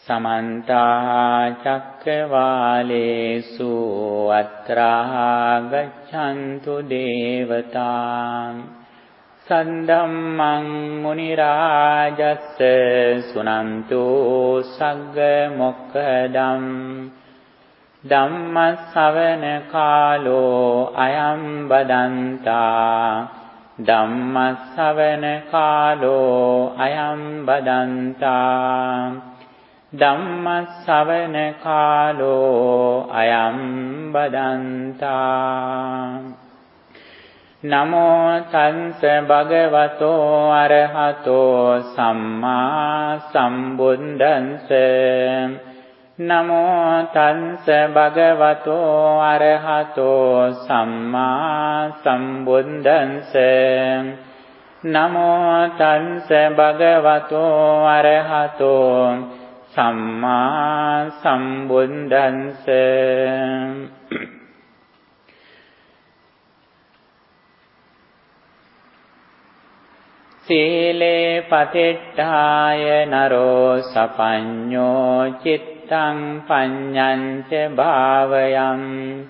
Samanta cakkavalesu attra gaccantu devatam Saddhammang munirajassa sunantu sagga mokkadam Dhammasavana kalo ayam badanta Dhammasavana kalo ayam badanta Dhammasavana kalo ayam badanta Namo tansa bhagavato arahato samma sambuddhassa Namo tansa bhagavato arahato samma sambuddhassa Namo tansa bhagavato arahato samma sambuddhassa Sile patittaya naro sapañño cittang paññance bhavayam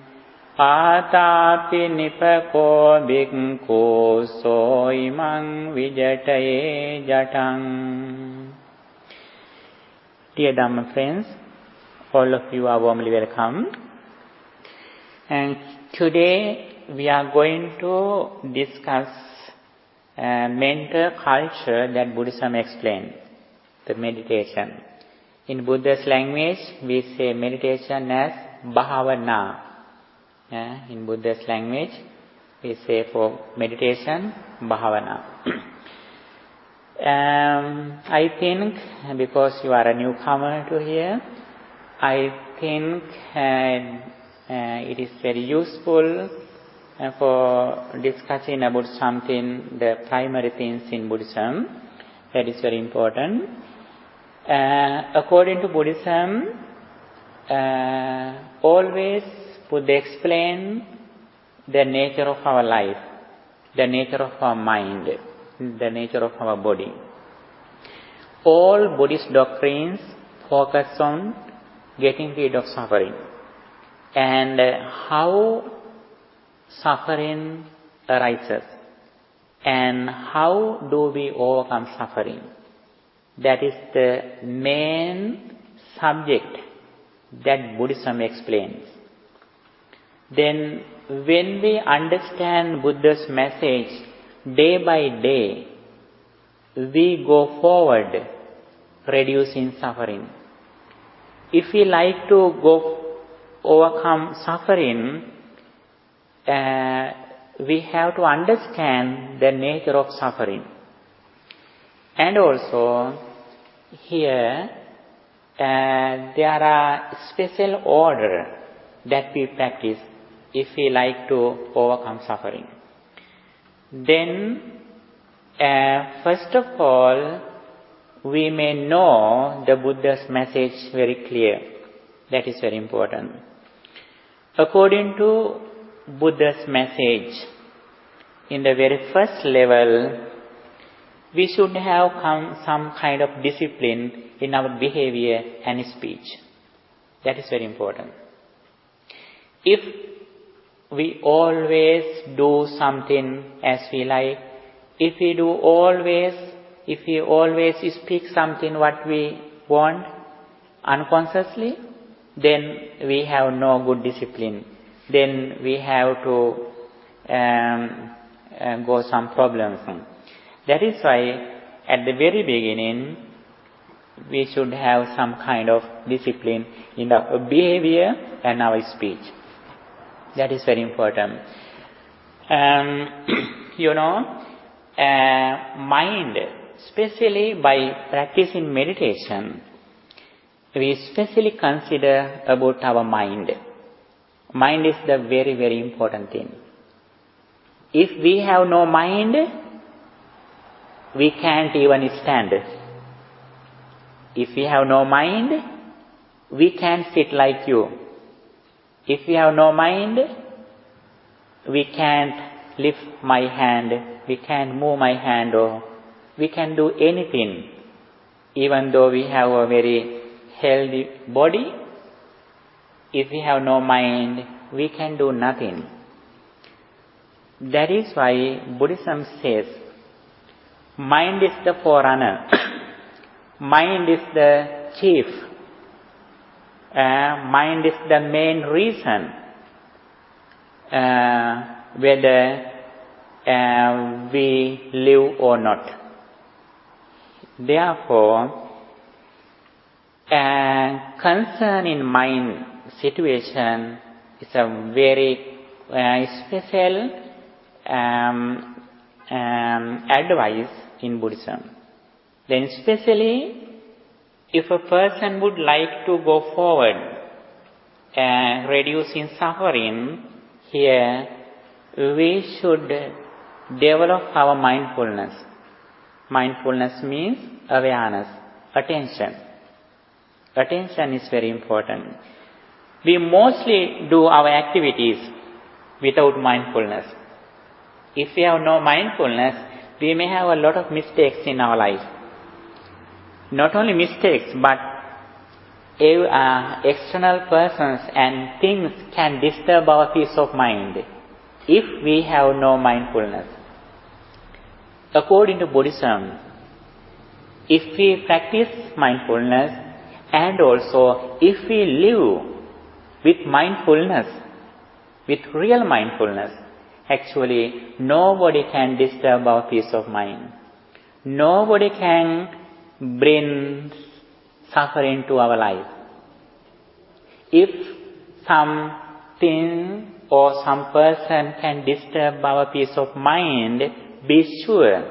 Ātāpi nipako bhikkhu soimang vijataye jatang Dear Dhamma friends, all of you are warmly welcome. And today we are going to discuss mental culture that Buddhism explains, the meditation. In Buddha's language, we say meditation as bhavana. In Buddha's language, we say for meditation, bhavana. I think because you are a newcomer to here, I think it is very useful for discussing about something, the primary things in Buddhism. That is very important. According to Buddhism, always Buddha explain the nature of our life, the nature of our mind, the nature of our body. All Buddhist doctrines focus on getting rid of suffering and how suffering arises and how do we overcome suffering. That is the main subject that Buddhism explains. Then when we understand Buddha's message day by day, we go forward reducing suffering. If we like to overcome suffering, we have to understand the nature of suffering. And also, here, there are special order that we practice if we like to overcome suffering. Then, first of all, we may know the Buddha's message very clear. That is very important. According to Buddha's message, in the very first level, we should have some kind of discipline in our behavior and speech. That is very important. If we always do something as we like, if we always speak something what we want unconsciously, then we have no good discipline. Then we have to go some problems. That is why at the very beginning we should have some kind of discipline in our behavior and our speech. That is very important. Mind, especially by practicing meditation, we especially consider about our mind. Mind is the very, very important thing. If we have no mind, we can't even stand. If we have no mind, we can't sit like you. If we have no mind, we can't lift my hand, we can't move my hand, or we can do anything, even though we have a very healthy body. If we have no mind, we can do nothing. That is why Buddhism says, mind is the forerunner. Mind is the chief. Mind is the main reason whether we live or not. Therefore, concern in mind situation is a very special advice in Buddhism. Then especially if a person would like to go forward reducing suffering, here we should develop our mindfulness. Mindfulness means awareness, attention. Attention is very important. We mostly do our activities without mindfulness. If we have no mindfulness, we may have a lot of mistakes in our life. Not only mistakes, but external persons and things can disturb our peace of mind if we have no mindfulness. According to Buddhism, if we practice mindfulness and also if we live with mindfulness, with real mindfulness, actually nobody can disturb our peace of mind. Nobody can bring suffering to our life. If something or some person can disturb our peace of mind, be sure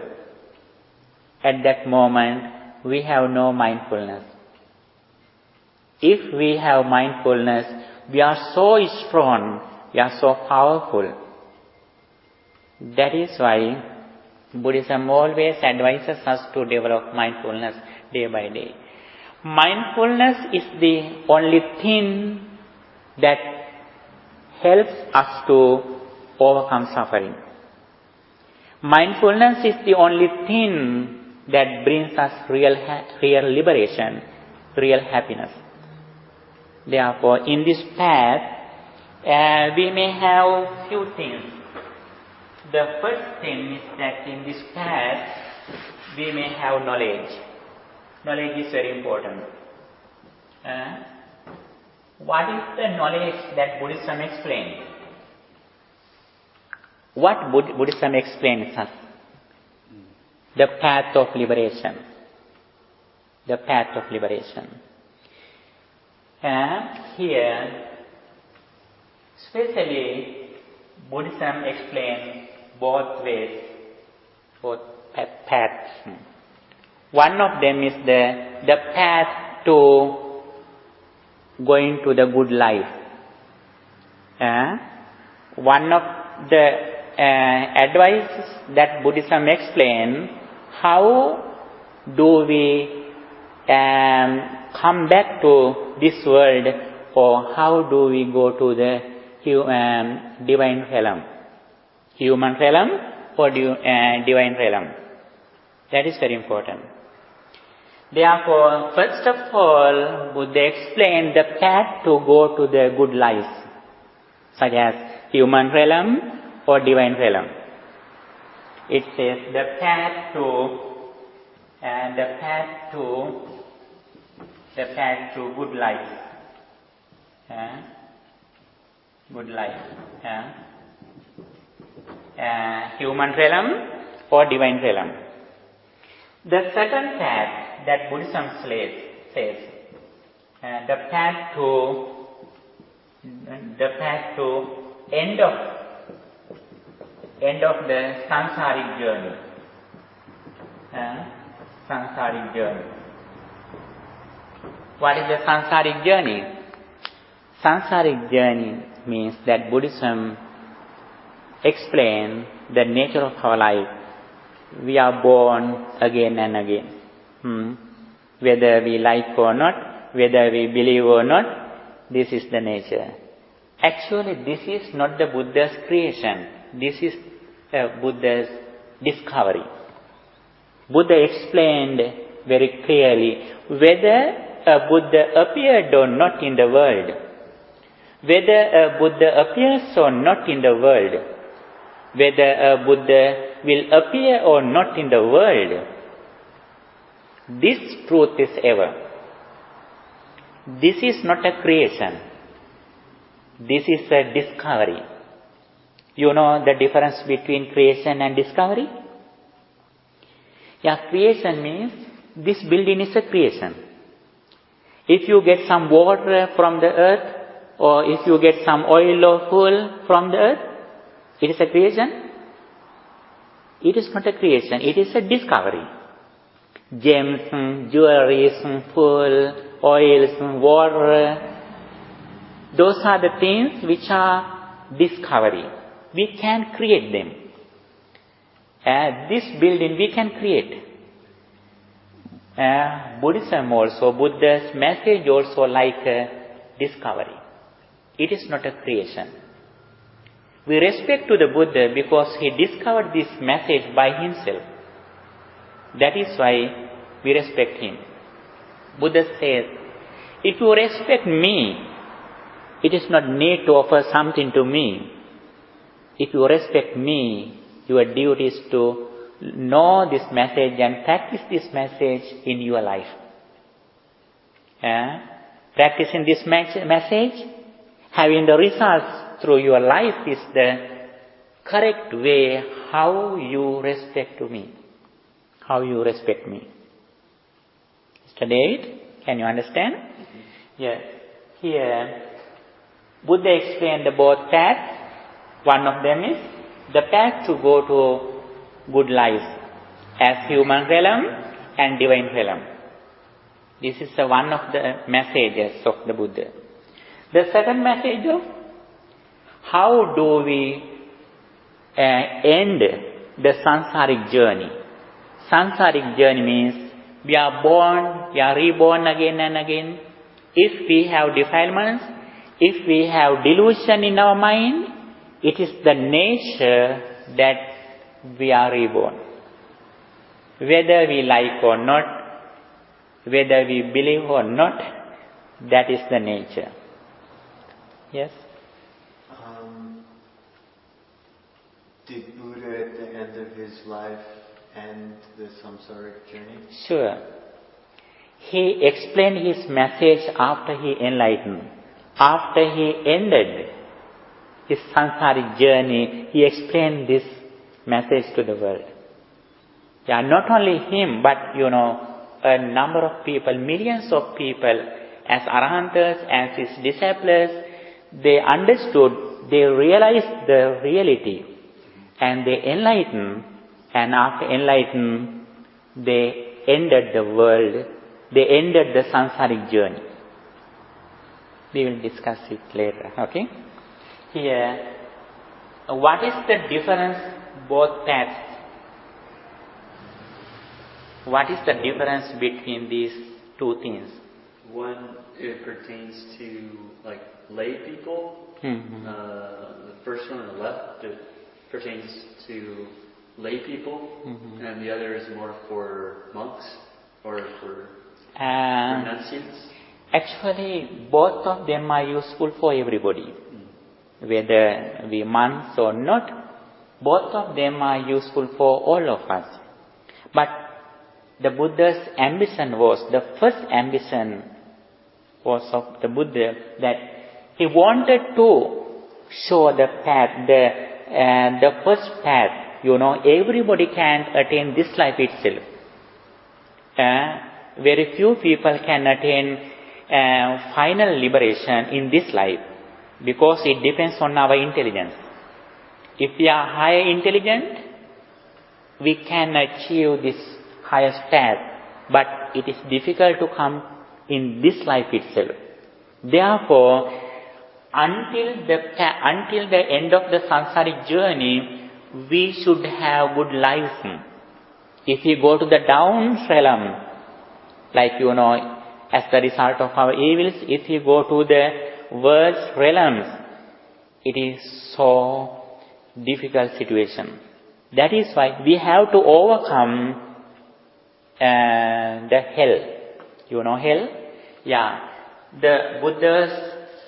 at that moment we have no mindfulness. If we have mindfulness, we are so strong, we are so powerful. That is why Buddhism always advises us to develop mindfulness day by day. Mindfulness is the only thing that helps us to overcome suffering. Mindfulness is the only thing that brings us real liberation, real happiness. Therefore, in this path, we may have few things. The first thing is that in this path, we may have knowledge. Knowledge is very important. What is the knowledge that Buddhism explains? What Buddhism explains us? The path of liberation. The path of liberation. Here, especially, Buddhism explains both ways, both paths. One of them is the path to going to the good life. One of the advices that Buddhism explains, how do we come back to this world, or how do we go to the divine realm? Human realm or divine realm? That is very important. Therefore, first of all, Buddha explained the path to go to the good life, such as human realm or divine realm. It says the path to good life. Good life. Human realm or divine realm. The second path that Buddhism says, the path to end of the samsaric journey. Samsaric journey. What is the samsaric journey? Samsaric journey means that Buddhism explains the nature of our life. We are born again and again. Whether we like or not, whether we believe or not, this is the nature. Actually, this is not the Buddha's creation. This is Buddha's discovery. Buddha explained very clearly whether a Buddha appeared or not in the world, whether a Buddha appears or not in the world, whether a Buddha will appear or not in the world, this truth is ever. This is not a creation. This is a discovery. You know the difference between creation and discovery? Yeah, creation means this building is a creation. If you get some water from the earth, or if you get some oil or fuel from the earth, it is a creation? It is not a creation, it is a discovery. Gems, jewelries, fuel, oils, water, those are the things which are discovery. We can create them. This building we can create. Buddhism also, Buddha's message also like a discovery. It is not a creation. We respect to the Buddha because he discovered this message by himself. That is why we respect him. Buddha says, if you respect me, it is not need to offer something to me. If you respect me, your duty is to know this message and practice this message in your life. Practicing this message, having the results through your life is the correct way how you respect to me. How you respect me. Mr. David, can you understand? Yes. Here, Buddha explained the both paths. One of them is the path to go to good life as human realm and divine realm. This is one of the messages of the Buddha. The second message of how do we end the samsaric journey. Samsaric journey means we are born, we are reborn again and again. If we have defilements, if we have delusion in our mind, it is the nature that we are reborn. Whether we like or not, whether we believe or not, that is the nature. Yes? Did Buddha at the end of his life end the samsaric journey? Sure. He explained his message after he enlightened. After he ended his samsaric journey, he explained this message to the world. Yeah, not only him, but a number of people, millions of people, as Arahantas, as his disciples, they understood, they realized the reality, and they enlightened, and after enlightened, they ended the world, they ended the samsaric journey. We will discuss it later, okay? Here, what is the difference both paths? What is the difference between these two things? One, it pertains to like lay people. Mm-hmm. The first one on the left, it pertains to lay people, mm-hmm. and the other is more for monks or for renunciants. Actually, both of them are useful for everybody. Whether we monks or not, both of them are useful for all of us. But the Buddha's ambition was, the first ambition was of the Buddha, that he wanted to show the path, the first path. Everybody can attain this life itself. Very few people can attain final liberation in this life, because it depends on our intelligence. If we are higher intelligent, we can achieve this highest path, but it is difficult to come in this life itself. Therefore, until the end of the samsaric journey, we should have good lives. If we go to the down realm, like as the result of our evils, if we go to the worst realms, it is so difficult situation. That is why we have to overcome the hell. Hell? Yeah. The Buddha's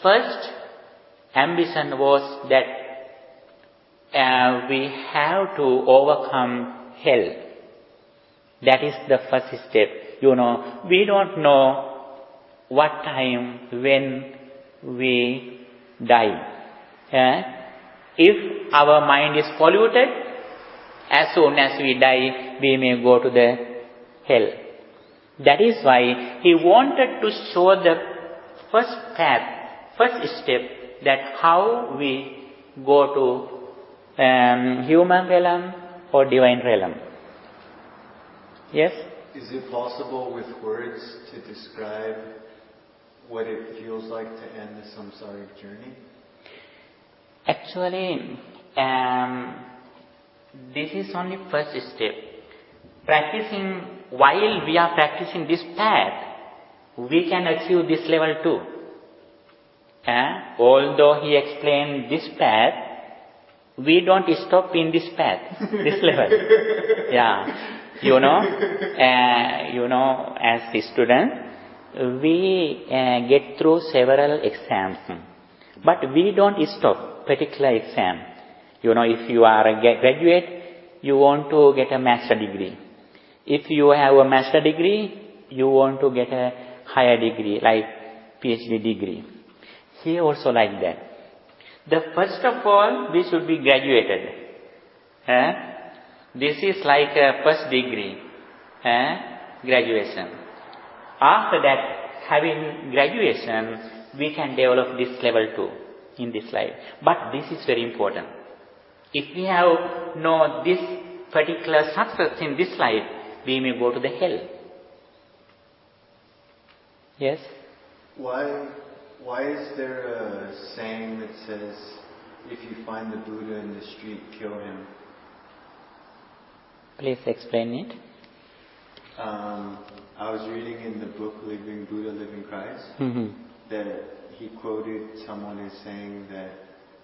first ambition was that we have to overcome hell. That is the first step. We don't know what time when we die. If our mind is polluted, as soon as we die, we may go to the hell. That is why he wanted to show the first path, first step, that how we go to human realm or divine realm. Yes? Is it possible with words to describe what it feels like to end the samsaric journey? Actually, this is only first step. While we are practicing this path, we can achieve this level too. Although he explained this path, we don't stop in this path, this level. Yeah. As a student, we get through several exams. But we don't stop particular exam. If you are a graduate, you want to get a master degree. If you have a master degree, you want to get a higher degree, like PhD degree. Here also like that. First of all, we should be graduated. This is like a first degree, graduation. After that, having graduation, we can develop this level too in this life. But this is very important. If we have no this particular success in this life, we may go to the hell. Yes? Why is there a saying that says, if you find the Buddha in the street, kill him? Please explain it. I was reading in the book Living Buddha, Living Christ, that he quoted someone as saying that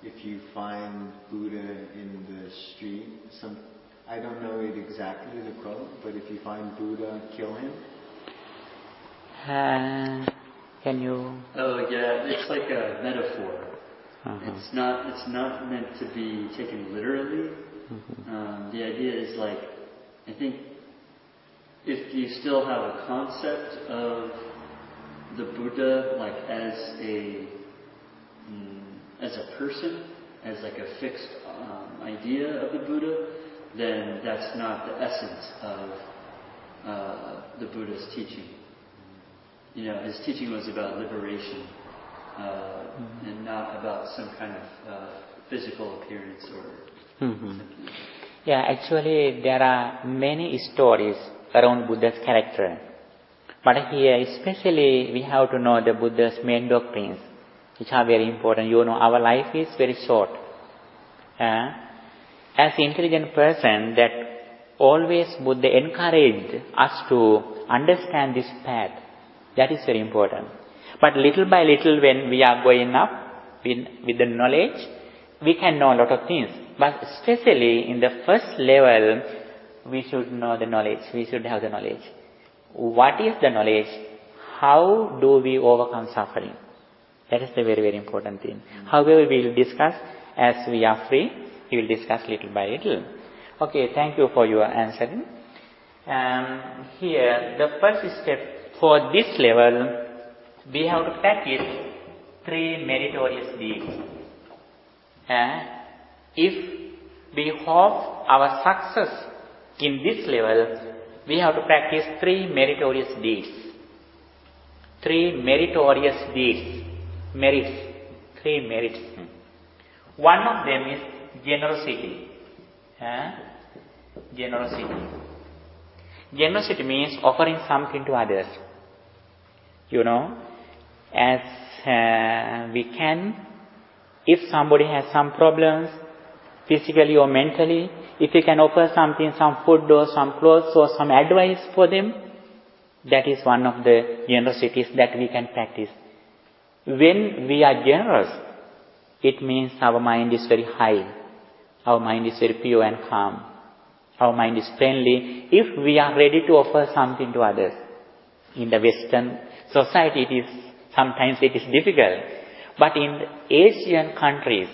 if you find Buddha in the street, I don't know it exactly, the quote, but if you find Buddha, kill him. Can you? Oh yeah, it's like a metaphor. It's not meant to be taken literally. The idea is like, I think, if you still have a concept of the Buddha like as a person, as like a fixed idea of the Buddha, then that's not the essence of the Buddha's teaching. His teaching was about liberation and not about some kind of physical appearance or something. Yeah, actually there are many stories around Buddha's character. But here especially we have to know the Buddha's main doctrines, which are very important. Our life is very short. As intelligent person, that always Buddha encouraged us to understand this path. That is very important. But little by little, when we are going up with the knowledge, we can know a lot of things. But especially in the first level, we should know the knowledge. We should have the knowledge. What is the knowledge? How do we overcome suffering? That is the very, very important thing. However, we will discuss as we are free. We will discuss little by little. Okay, thank you for your answering. Here, the first step for this level, we have to practice 3 meritorious deeds. If we hope our success in this level, we have to practice 3 meritorious deeds. 3 meritorious deeds. Merits. 3 merits. One of them is generosity. Generosity. Generosity means offering something to others. As we can, if somebody has some problems, physically or mentally, if we can offer something, some food or some clothes or some advice for them, that is one of the generosities that we can practice. When we are generous, it means our mind is very high. Our mind is very pure and calm. Our mind is friendly if we are ready to offer something to others. In the Western society sometimes it is difficult. But in the Asian countries,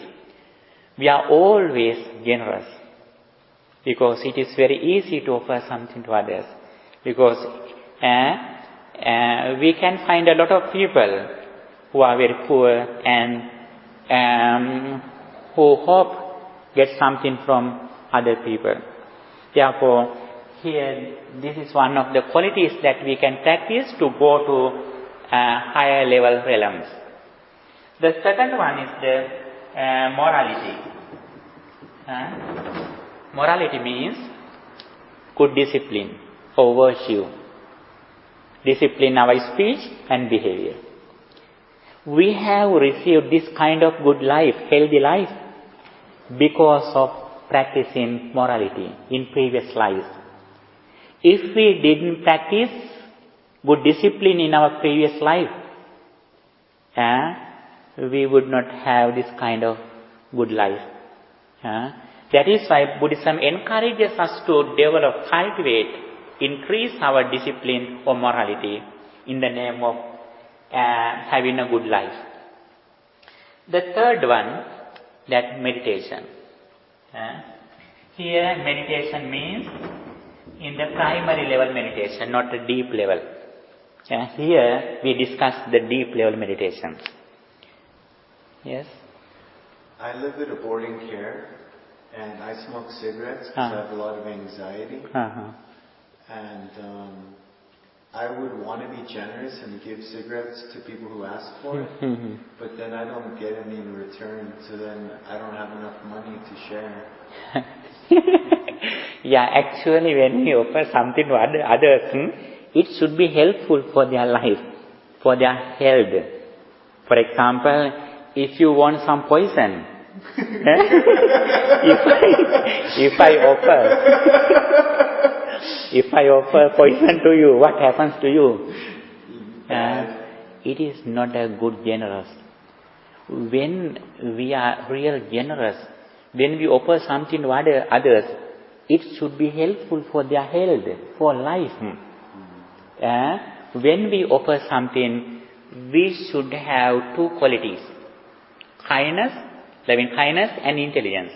we are always generous. Because it is very easy to offer something to others. Because we can find a lot of people who are very poor and who hope get something from other people. Therefore, here this is one of the qualities that we can practice to go to higher level realms. The second one is the morality. Morality means good discipline or virtue. Discipline our speech and behavior. We have received this kind of good life, healthy life, because of practicing morality in previous lives. If we didn't practice good discipline in our previous life, we would not have this kind of good life. That is why Buddhism encourages us to develop, cultivate, increase our discipline or morality in the name of having a good life. The third one, that meditation. Here meditation means in the primary level meditation, not the deep level. Here we discuss the deep level meditation. Yes? I live at a boarding care and I smoke cigarettes because I have a lot of anxiety. And I would want to be generous and give cigarettes to people who ask for it, but then I don't get any in return, so then I don't have enough money to share. Yeah, actually when we offer something to others, it should be helpful for their life, for their health. For example, if you want some poison, if I offer poison to you, what happens to you? It is not a good generous. When we are real generous, when we offer something to others, it should be helpful for their health, for life. When we offer something, we should have two qualities: kindness, loving kindness, and intelligence.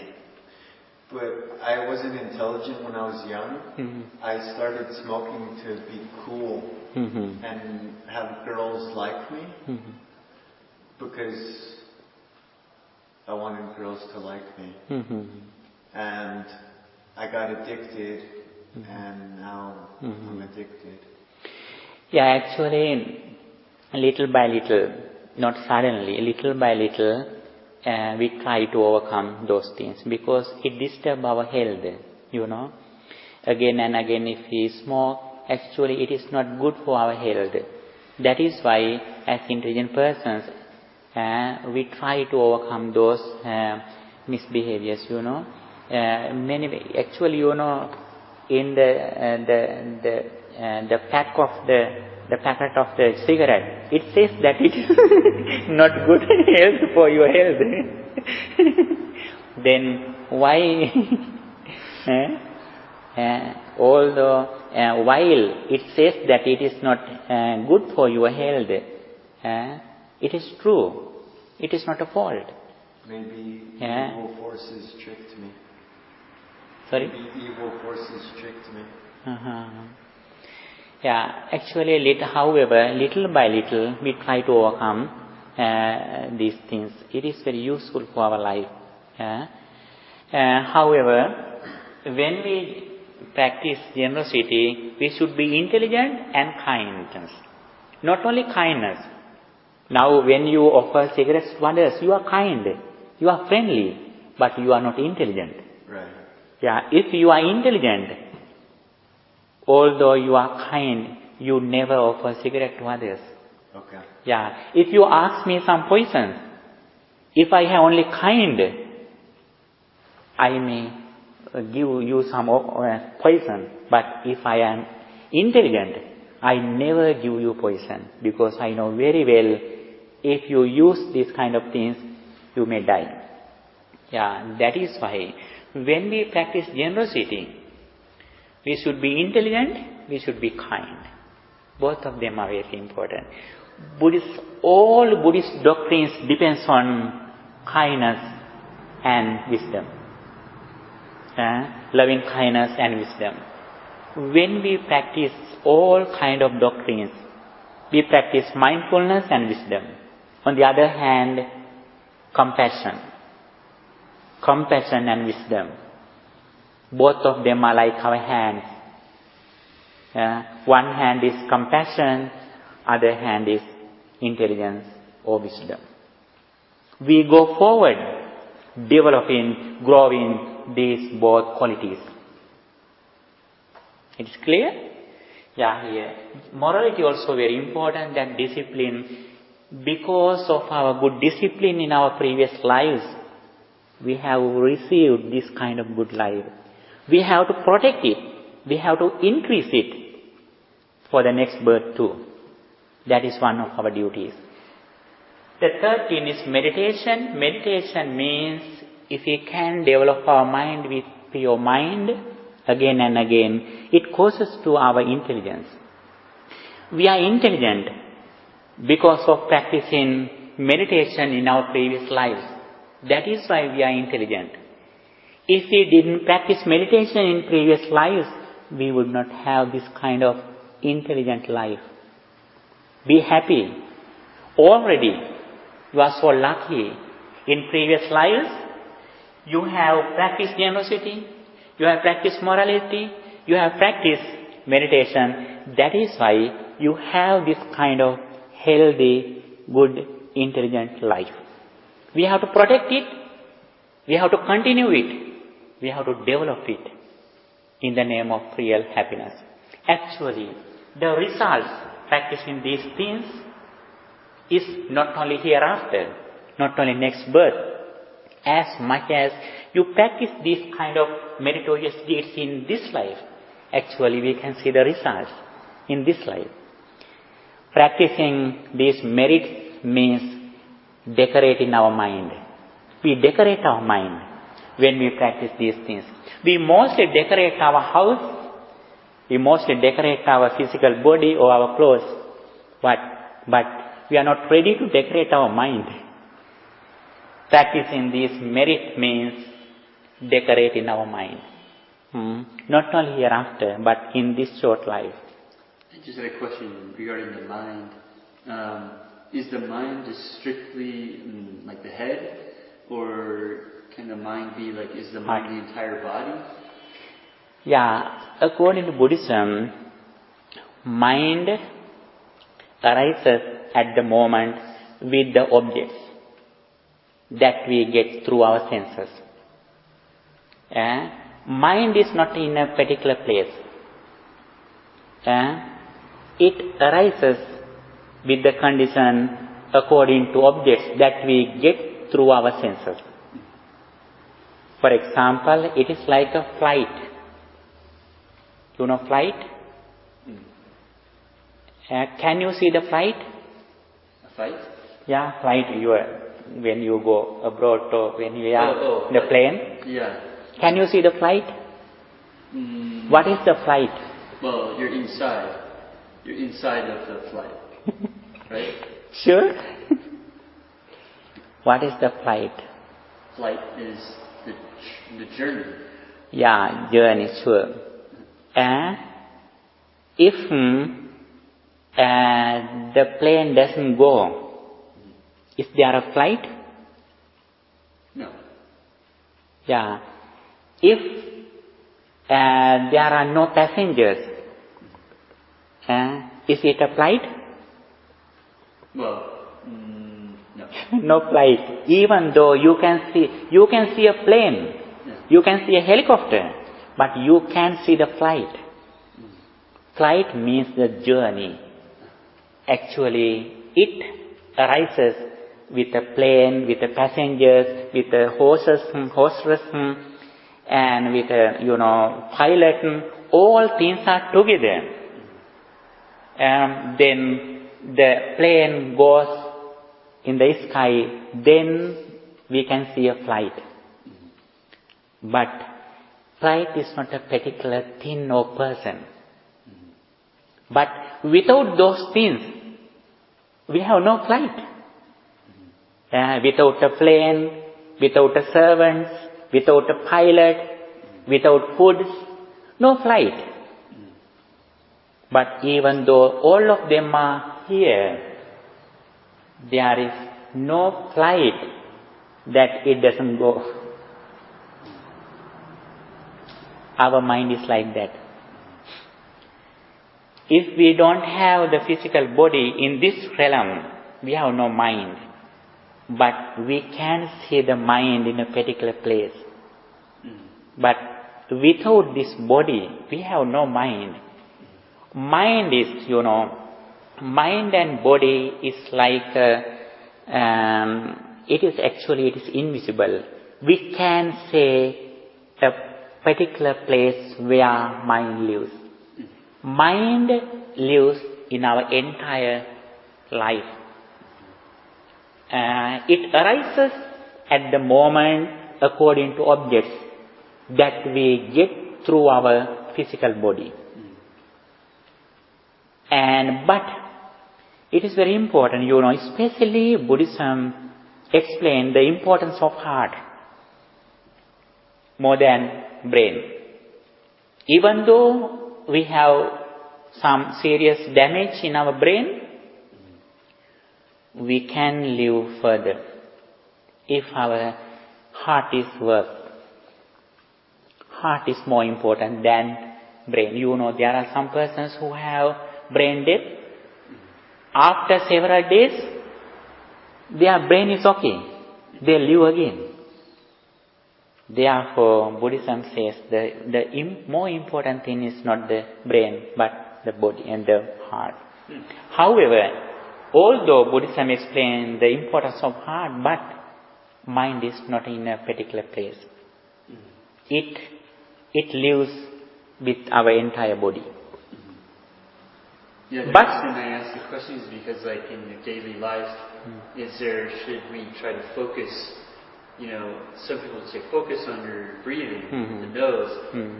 But I wasn't intelligent when I was young. I started smoking to be cool and have girls like me because I wanted girls to like me. And I got addicted and now I'm addicted. Yeah, actually, little by little, not suddenly, little by little, we try to overcome those things because it disturbs our health, Again and again if we smoke, actually it is not good for our health. That is why as intelligent persons, we try to overcome those misbehaviors, Actually, in the packet of the cigarette, it says that it is not good health for your health. Then why, while it says that it is not good for your health, it is true. It is not a fault. Maybe evil forces tricked me. Sorry? Maybe evil forces tricked me. Yeah, actually, however, little by little, we try to overcome these things. It is very useful for our life. However, when we practice generosity, we should be intelligent and kind. Not only kindness. Now, when you offer cigarettes to others, you are kind, you are friendly, but you are not intelligent. Right. Yeah, if you are intelligent, although you are kind, you never offer cigarette to others. Okay. Yeah, if you ask me some poison, if I have only kind, I may give you some poison. But if I am intelligent, I never give you poison because I know very well if you use these kind of things, you may die. Yeah, that is why when we practice generosity, we should be intelligent, we should be kind. Both of them are very important. All Buddhist doctrines depends on kindness and wisdom. Loving kindness and wisdom. When we practice all kind of doctrines, we practice mindfulness and wisdom. On the other hand, compassion. Compassion and wisdom. Both of them are like our hands. One hand is compassion, other hand is intelligence or wisdom. We go forward, developing, growing these both qualities. It is clear? Yeah, here. Morality also very important, that discipline. Because of our good discipline in our previous lives, we have received this kind of good life. We have to protect it. We have to increase it for the next birth too. That is one of our duties. The third thing is meditation. Meditation means if we can develop our mind with pure mind again and again, it causes to our intelligence. We are intelligent because of practicing meditation in our previous lives. That is why we are intelligent. If we didn't practice meditation in previous lives, we would not have this kind of intelligent life. Be happy. Already, you are so lucky. In previous lives, you have practiced generosity, you have practiced morality, you have practiced meditation. That is why you have this kind of healthy, good, intelligent life. We have to protect it. We have to continue it. We have to develop it in the name of real happiness. Actually, the results practicing these things is not only hereafter, not only next birth. As much as you practice these kind of meritorious deeds in this life, actually we can see the results in this life. Practicing these merits means decorating our mind. We decorate our mind when we practice these things. We mostly decorate our house, we mostly decorate our physical body or our clothes, but we are not ready to decorate our mind. Practicing these merit means decorating our mind. Not only hereafter, but in this short life. I just had a question regarding the mind. Is the mind just strictly like the head, or can the mind be like, is the mind the entire body? Yeah, according to Buddhism, mind arises at the moment with the objects that we get through our senses. Mind is not in a particular place. It arises with the condition according to objects that we get through our senses. For example, it is like a flight. You know flight? Can you see the flight? A flight? Yeah, flight. When you go abroad or when you are in the plane. Yeah. Can you see the flight? What is the flight? Well, you're inside. You're inside of the flight, right? Sure. What is the flight? Flight is the journey. Yeah, journey, sure. If the plane doesn't go, is there a flight? No. Yeah. If there are no passengers, is it a flight? Well, no. No flight. Even though you can see a plane, you can see a helicopter, but you can't see the flight. Flight means the journey. Actually, it arises with a plane, with the passengers, with the horses, and with a pilot. All things are together. Then the plane goes in the sky, then we can see a flight. But flight is not a particular thing or person. But without those things, we have no flight. Without a plane, without a servants, without a pilot, without foods, no flight. But even though all of them are here, there is no flight that it doesn't go. Our mind is like that. If we don't have the physical body in this realm, we have no mind. But we can see the mind in a particular place. But without this body, we have no mind. Mind is, mind and body is like, it is invisible. We can say a particular place where mind lives. Mind lives in our entire life. It arises at the moment according to objects that we get through our physical body. But it is very important, especially Buddhism explains the importance of heart more than brain. Even though we have some serious damage in our brain, we can live further if our heart is worth. Heart is more important than brain. There are some persons who have brain death. After several days, their brain is okay. They live again. Therefore, Buddhism says the more important thing is not the brain, but the body and the heart. However, although Buddhism explains the importance of heart, but mind is not in a particular place. It lives with our entire body. Yeah, the but reason I ask the question is because, like, in your daily life, should we try to focus? Some people would say focus on your breathing, the nose.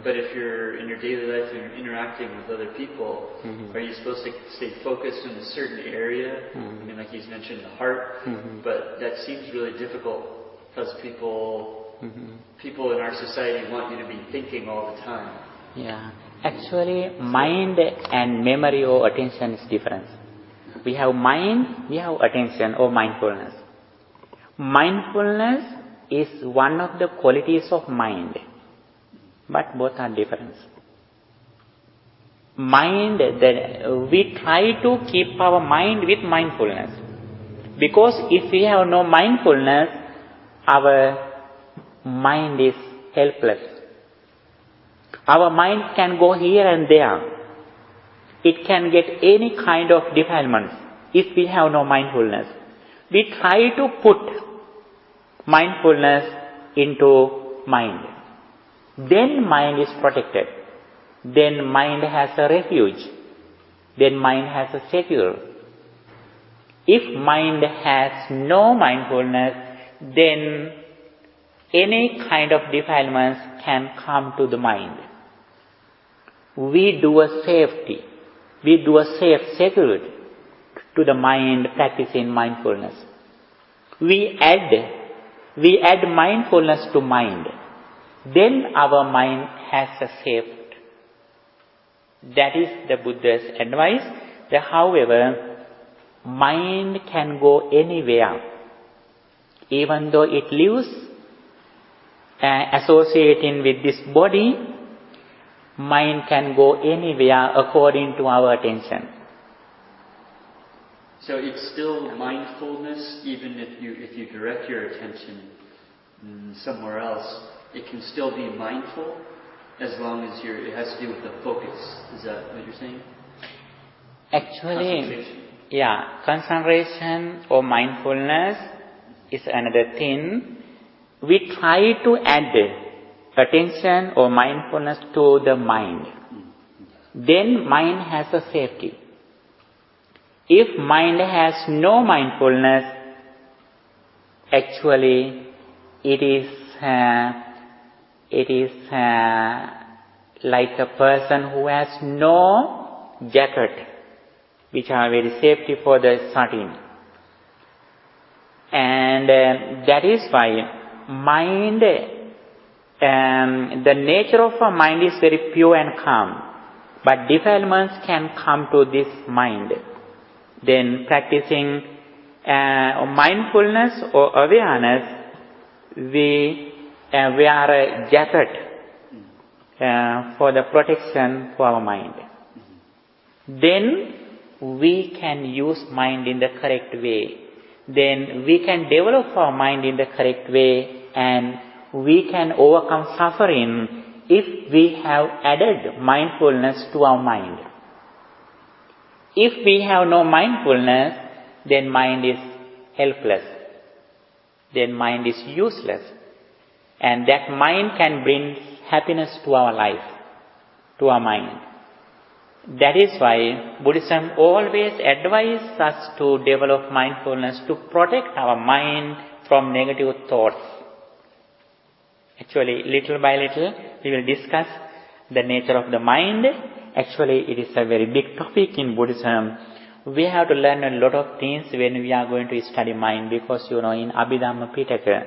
But if you're in your daily life and you're interacting with other people, are you supposed to stay focused in a certain area? Like he's mentioned, the heart. But that seems really difficult because people in our society want you to be thinking all the time. Yeah. Actually, mind and memory or attention is different. We have mind, we have attention or mindfulness. Mindfulness is one of the qualities of mind, but both are different. Mind, we try to keep our mind with mindfulness, because if we have no mindfulness, our mind is helpless. Our mind can go here and there. It can get any kind of defilements if we have no mindfulness. We try to put mindfulness into mind. Then mind is protected. Then mind has a refuge. Then mind has a secure. If mind has no mindfulness, then any kind of defilements can come to the mind. We do a safety. We do a safe security to the mind practicing mindfulness. We add mindfulness to mind. Then our mind has a safety. That is the Buddha's advice. However, mind can go anywhere. Even though it lives associating with this body, mind can go anywhere according to our attention. So it's still mindfulness, even if you direct your attention somewhere else, it can still be mindful as long as it has to do with the focus. Is that what you're saying? Actually, concentration or mindfulness is another thing. We try to add attention or mindfulness to the mind. Then mind has a safety. If mind has no mindfulness, actually it is like a person who has no jacket, which are very safety for the satin. And that is why mind, the nature of a mind is very pure and calm. But defilements can come to this mind. Then practicing mindfulness or awareness, we wear a jacket for the protection for our mind. Then we can use mind in the correct way. Then we can develop our mind in the correct way, and we can overcome suffering if we have added mindfulness to our mind. If we have no mindfulness, then mind is helpless. Then mind is useless. And that mind can bring happiness to our life, to our mind. That is why Buddhism always advises us to develop mindfulness to protect our mind from negative thoughts. Actually, little by little, we will discuss the nature of the mind. Actually, it is a very big topic in Buddhism. We have to learn a lot of things when we are going to study mind, because in Abhidhamma Pitaka,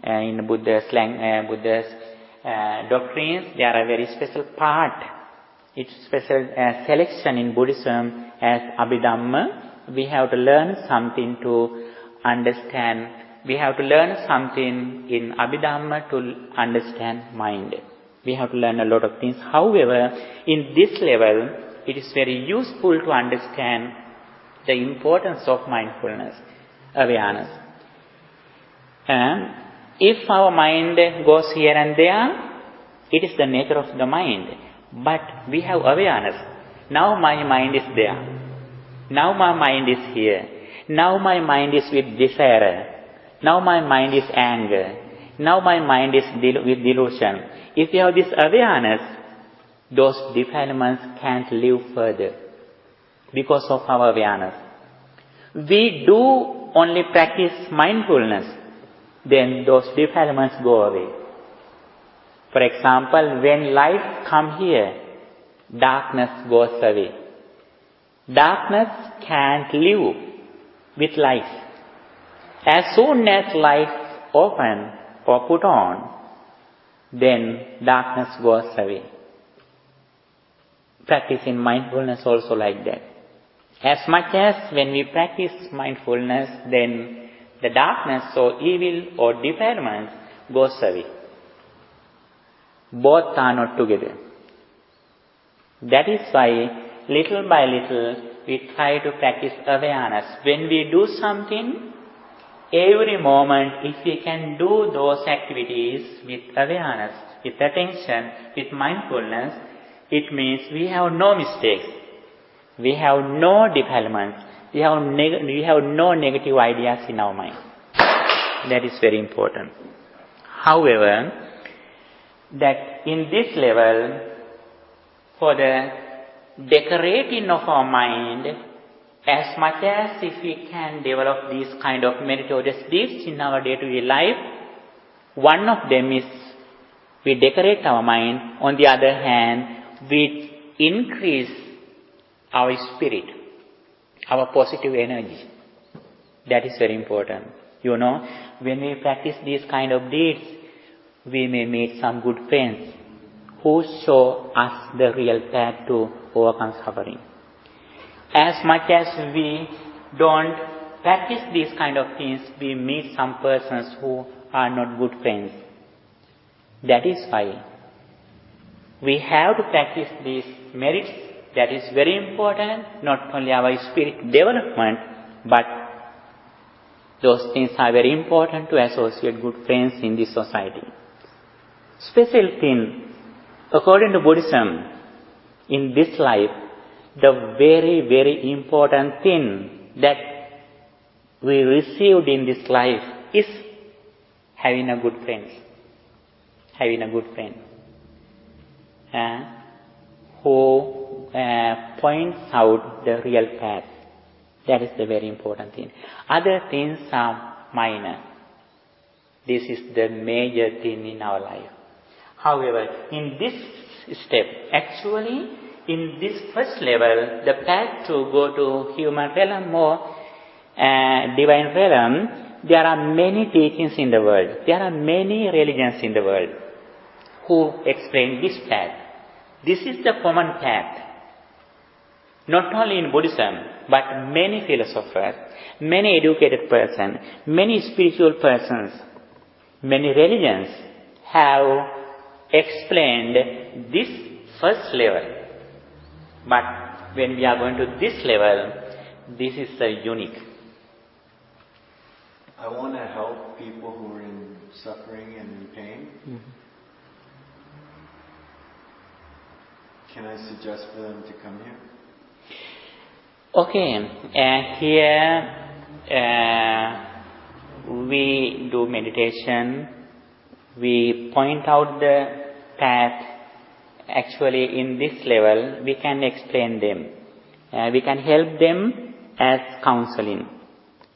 in Buddha's doctrines, there are a very special part. It's special selection in Buddhism as Abhidhamma. We have to learn something to understand. We have to learn something in Abhidhamma to understand mind. We have to learn a lot of things. However, in this level, it is very useful to understand the importance of mindfulness, awareness. If our mind goes here and there, it is the nature of the mind. But we have awareness. Now my mind is there. Now my mind is here. Now my mind is with desire. Now my mind is anger. Now my mind is with delusion. If you have this awareness, those defilements can't live further because of our awareness. We do only practice mindfulness, then those defilements go away. For example, when light comes here, darkness goes away. Darkness can't live with light. As soon as lights open or put on, then darkness goes away. Practicing mindfulness also like that. As much as when we practice mindfulness, then the darkness or evil or defilements goes away. Both are not together. That is why, little by little, we try to practice awareness. When we do something, every moment, if we can do those activities with awareness, with attention, with mindfulness, it means we have no mistakes. We have no defilements. We have no negative ideas in our mind. That is very important. However, that in this level, for the decorating of our mind, as much as if we can develop these kind of meritorious deeds in our day-to-day life, one of them is we decorate our mind. On the other hand, we increase our spirit, our positive energy. That is very important. When we practice these kind of deeds, we may meet some good friends who show us the real path to overcome suffering. As much as we don't practice these kind of things, we meet some persons who are not good friends. That is why we have to practice these merits. That is very important, not only our spirit development, but those things are very important to associate good friends in this society. Special thing, according to Buddhism, in this life, the very, very important thing that we received in this life is having a good friend. Having a good friend who points out the real path. That is the very important thing. Other things are minor. This is the major thing in our life. However, in this step, actually, in this first level, the path to go to human realm or divine realm, there are many teachings in the world. There are many religions in the world who explain this path. This is the common path. Not only in Buddhism, but many philosophers, many educated persons, many spiritual persons, many religions have explained this first level. But when we are going to this level, this is unique. I want to help people who are in suffering and in pain. Mm-hmm. Can I suggest for them to come here? Okay, here we do meditation, we point out the path. Actually, in this level, we can explain them. We can help them as counseling.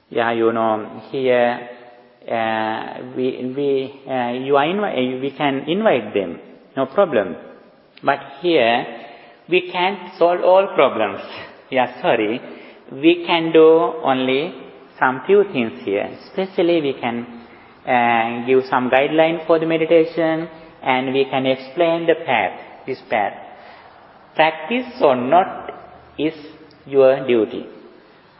Yeah, here we can invite them, no problem. But here, we can't solve all problems. Yeah, sorry. We can do only some few things here. Especially we can give some guideline for the meditation and we can explain the path, this path. Practice or not is your duty.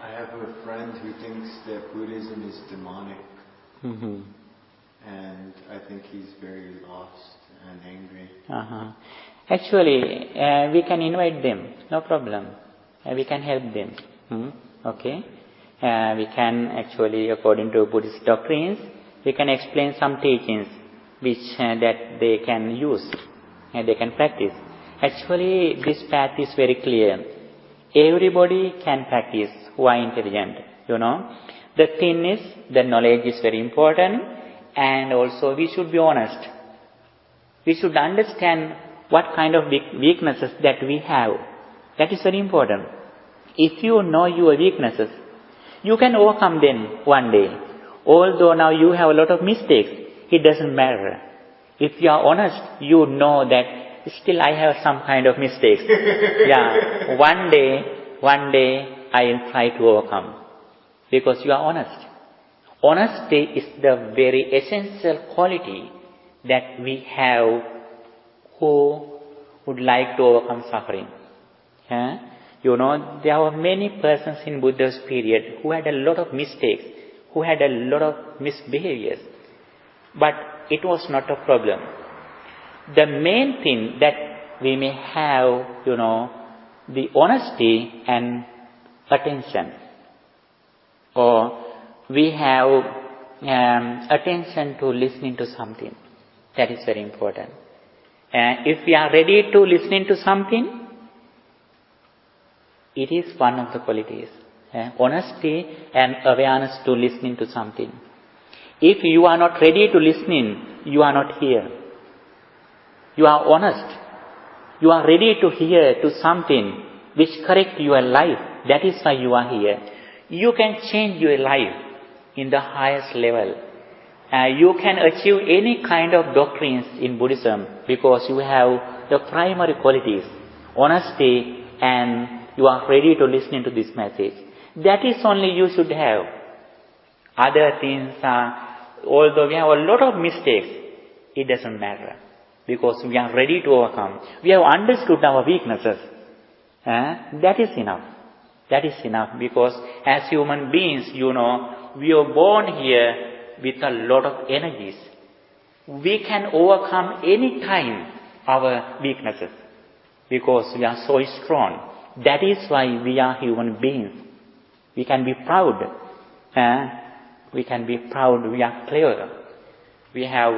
I have a friend who thinks that Buddhism is demonic. Mm-hmm. And I think he's very lost and angry. Uh-huh. Actually, we can invite them, no problem. We can help them. Okay. We can actually, according to Buddhist doctrines, we can explain some teachings which that they can use and they can practice. Actually, this path is very clear. Everybody can practice who are intelligent. The thing is, the knowledge is very important, and also we should be honest. We should understand what kind of weaknesses that we have. That is very important. If you know your weaknesses, you can overcome them one day. Although now you have a lot of mistakes, it doesn't matter. If you are honest, you know that still I have some kind of mistakes. Yeah, one day I will try to overcome. Because you are honest. Honesty is the very essential quality that we have who would like to overcome suffering. Yeah? There were many persons in Buddha's period who had a lot of mistakes, who had a lot of misbehaviors. But it was not a problem. The main thing that we may have, the honesty and attention. Or we have attention to listening to something. That is very important. If we are ready to listening to something, it is one of the qualities. Honesty and awareness to listening to something. If you are not ready to listening, you are not here. You are honest. You are ready to hear to something which correct your life. That is why you are here. You can change your life in the highest level. You can achieve any kind of doctrines in Buddhism because you have the primary qualities, honesty, and you are ready to listen to this message. That is only you should have. Other things are, although we have a lot of mistakes, it doesn't matter because we are ready to overcome. We have understood our weaknesses. That is enough. That is enough because as human beings, we are born here with a lot of energies. We can overcome any time our weaknesses because we are so strong. That is why we are human beings. We can be proud. We can be proud. We are clever. We have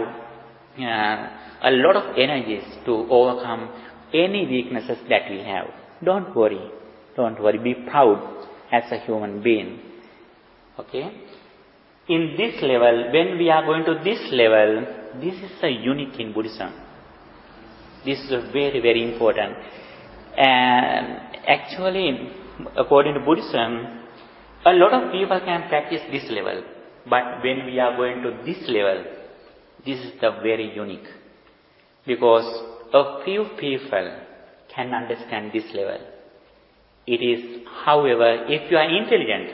a lot of energies to overcome any weaknesses that we have. Don't worry. Don't worry. Be proud as a human being. Okay? In this level, when we are going to this level, this is a unique in Buddhism. This is very, very important. And actually, according to Buddhism, a lot of people can practice this level. But when we are going to this level, this is the very unique. Because a few people can understand this level. It is, however, if you are intelligent,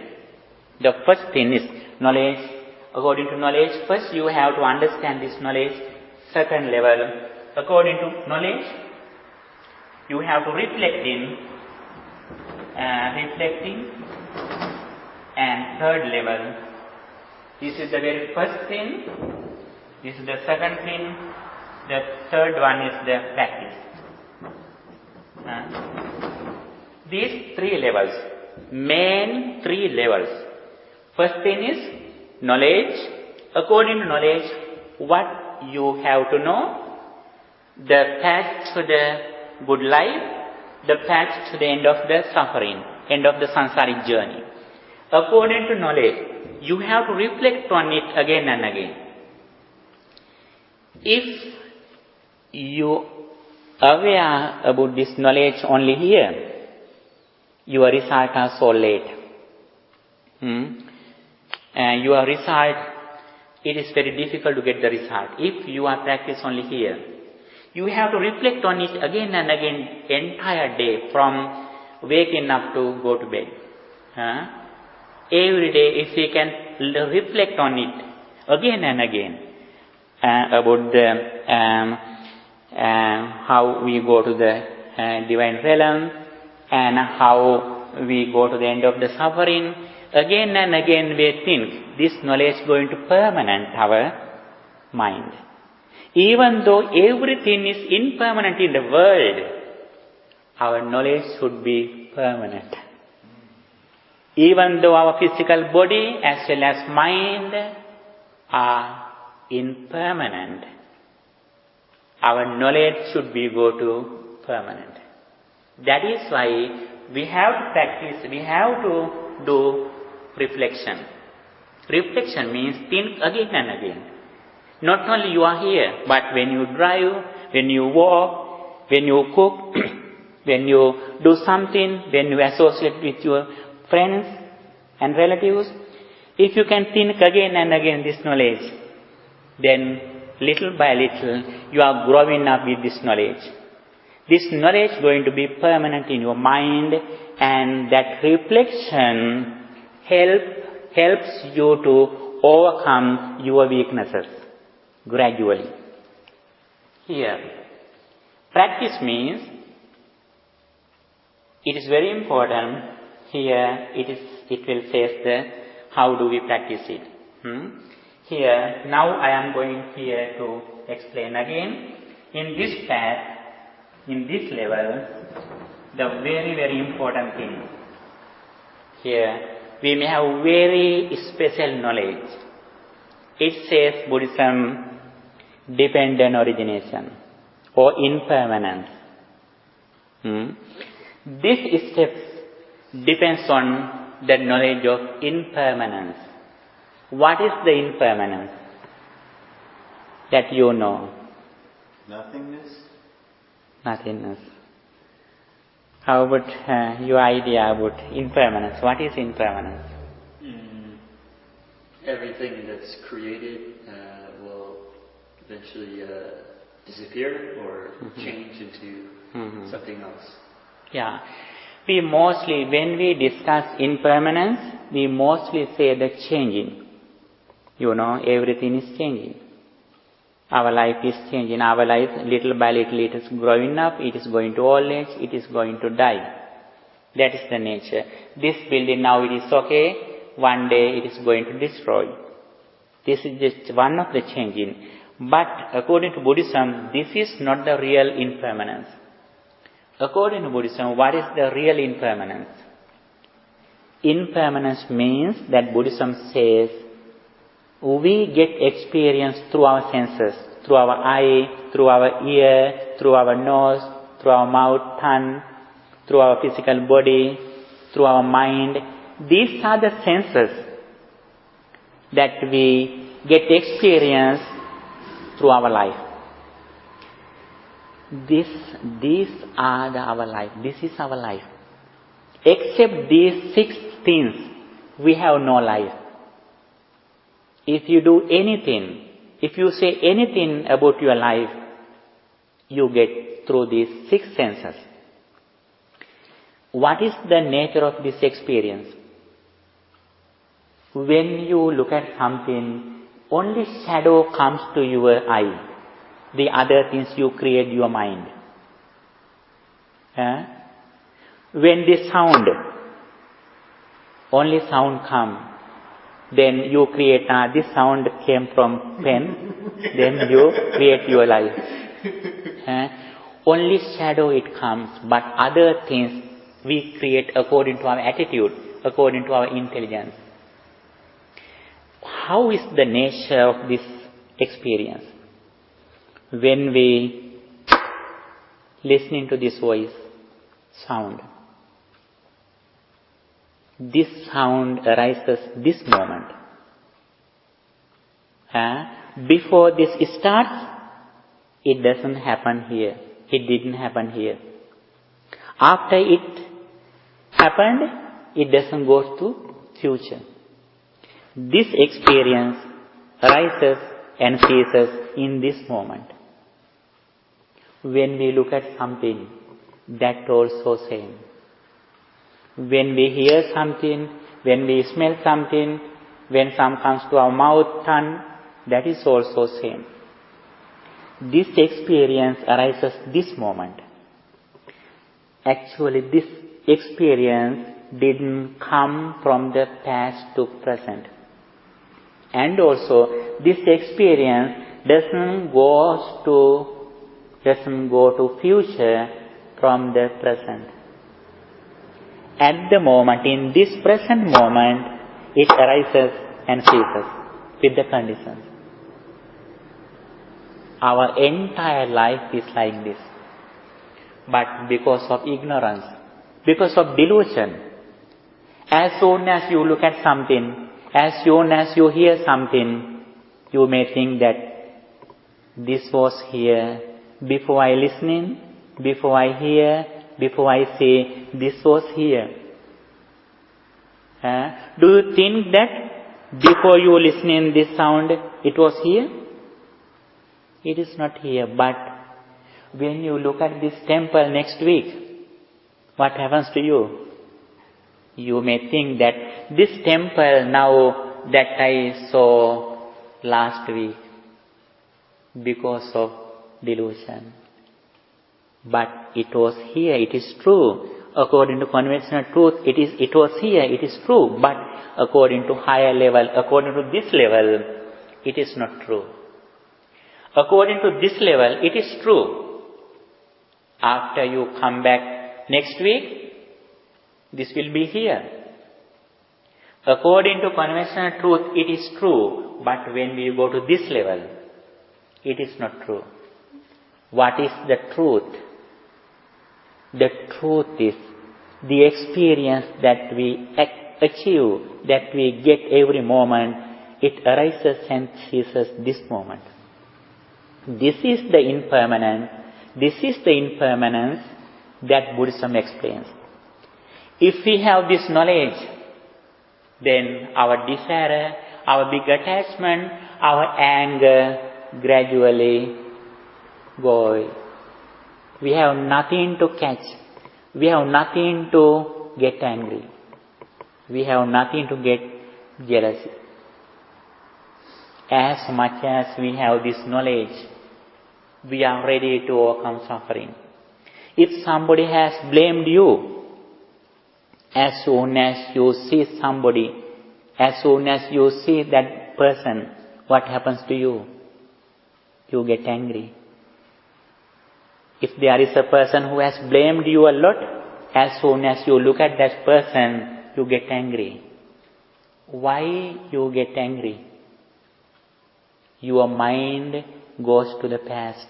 the first thing is knowledge. According to knowledge, first you have to understand this knowledge, certain level. According to knowledge, you have to reflecting, and third level. This is the very first thing. This is the second thing. The third one is the practice. These three levels, main three levels. First thing is knowledge. According to knowledge, what you have to know, the path to the good life, the path to the end of the suffering, end of the samsaric journey. According to knowledge, you have to reflect on it again and again. If you aware about this knowledge only here, your result are so late. Your result, it is very difficult to get the result. If you are practice only here, you have to reflect on it again and again, entire day, from waking up to go to bed. Every day, if you can reflect on it again and again, about the how we go to the divine realm, and how we go to the end of the suffering, again and again we think this knowledge is going to permanent our mind. Even though everything is impermanent in the world, our knowledge should be permanent. Even though our physical body as well as mind are impermanent, our knowledge should be go to permanent. That is why we have to practice, we have to do reflection. Reflection means think again and again. Not only you are here, but when you drive, when you walk, when you cook, when you do something, when you associate with your friends and relatives, if you can think again and again this knowledge, then little by little you are growing up with this knowledge. This knowledge is going to be permanent in your mind, and that reflection helps you to overcome your weaknesses gradually. Here, practice means it is very important. Here it will say the how do we practice it. Here, now I am going here to explain again. In this path, in this level, the very, very important thing. Here, we may have very special knowledge. It says Buddhism dependent origination or impermanence. This step depends on the knowledge of impermanence. What is the impermanence that you know? Nothingness. Nothingness. How about your idea about impermanence? What is impermanence? Everything that's created will eventually disappear or change into something else. Yeah. We mostly, when we discuss impermanence, we mostly say that changing. Everything is changing. Our life is changing. Our life, little by little, it is growing up. It is going to old age. It is going to die. That is the nature. This building now, it is okay. One day, it is going to destroy. This is just one of the changing. But according to Buddhism, this is not the real impermanence. According to Buddhism, what is the real impermanence? Impermanence means that Buddhism says we get experience through our senses, through our eye, through our ear, through our nose, through our mouth, tongue, through our physical body, through our mind. These are the senses that we get experience through our life. These are our life. This is our life. Except these 6 things, we have no life. If you do anything, if you say anything about your life, you get through these 6 senses. What is the nature of this experience? When you look at something, only shadow comes to your eye. The other things you create your mind. When the sound, only sound comes, then you create, this sound came from pen, then you create your life. Only shadow it comes, but other things we create according to our attitude, according to our intelligence. How is the nature of this experience? When we listening to this voice, sound, this sound arises this moment. Before this starts, it doesn't happen here. It didn't happen here. After it happened, it doesn't go to future. This experience arises and ceases in this moment. When we look at something, that also same. When we hear something, when we smell something, when some comes to our mouth, tongue, that is also same. This experience arises this moment. Actually, this experience didn't come from the past to present. And also, this experience doesn't go to future from the present. At the moment, in this present moment, it arises and ceases with the conditions. Our entire life is like this. But because of ignorance, because of delusion, as soon as you look at something, as soon as you hear something, you may think that this was here before I listening, before I hear, before I say, this was here. Do you think that before you listening this sound, it was here? It is not here. But when you look at this temple next week, what happens to you? You may think that this temple now that I saw last week because of delusion. But it was here, it is true. According to conventional truth, it was here, it is true. But according to higher level, according to this level, it is not true. According to this level, it is true. After you come back next week, this will be here. According to conventional truth, it is true. But when we go to this level, it is not true. What is the truth? The truth is the experience that we achieve, that we get every moment, it arises and ceases this moment. This is the impermanence. This is the impermanence that Buddhism explains. If we have this knowledge, then our desire, our big attachment, our anger gradually go away. We have nothing to catch. We have nothing to get angry. We have nothing to get jealousy. As much as we have this knowledge, we are ready to overcome suffering. If somebody has blamed you, as soon as you see somebody, as soon as you see that person, what happens to you? You get angry. If there is a person who has blamed you a lot, as soon as you look at that person, you get angry. Why you get angry? Your mind goes to the past,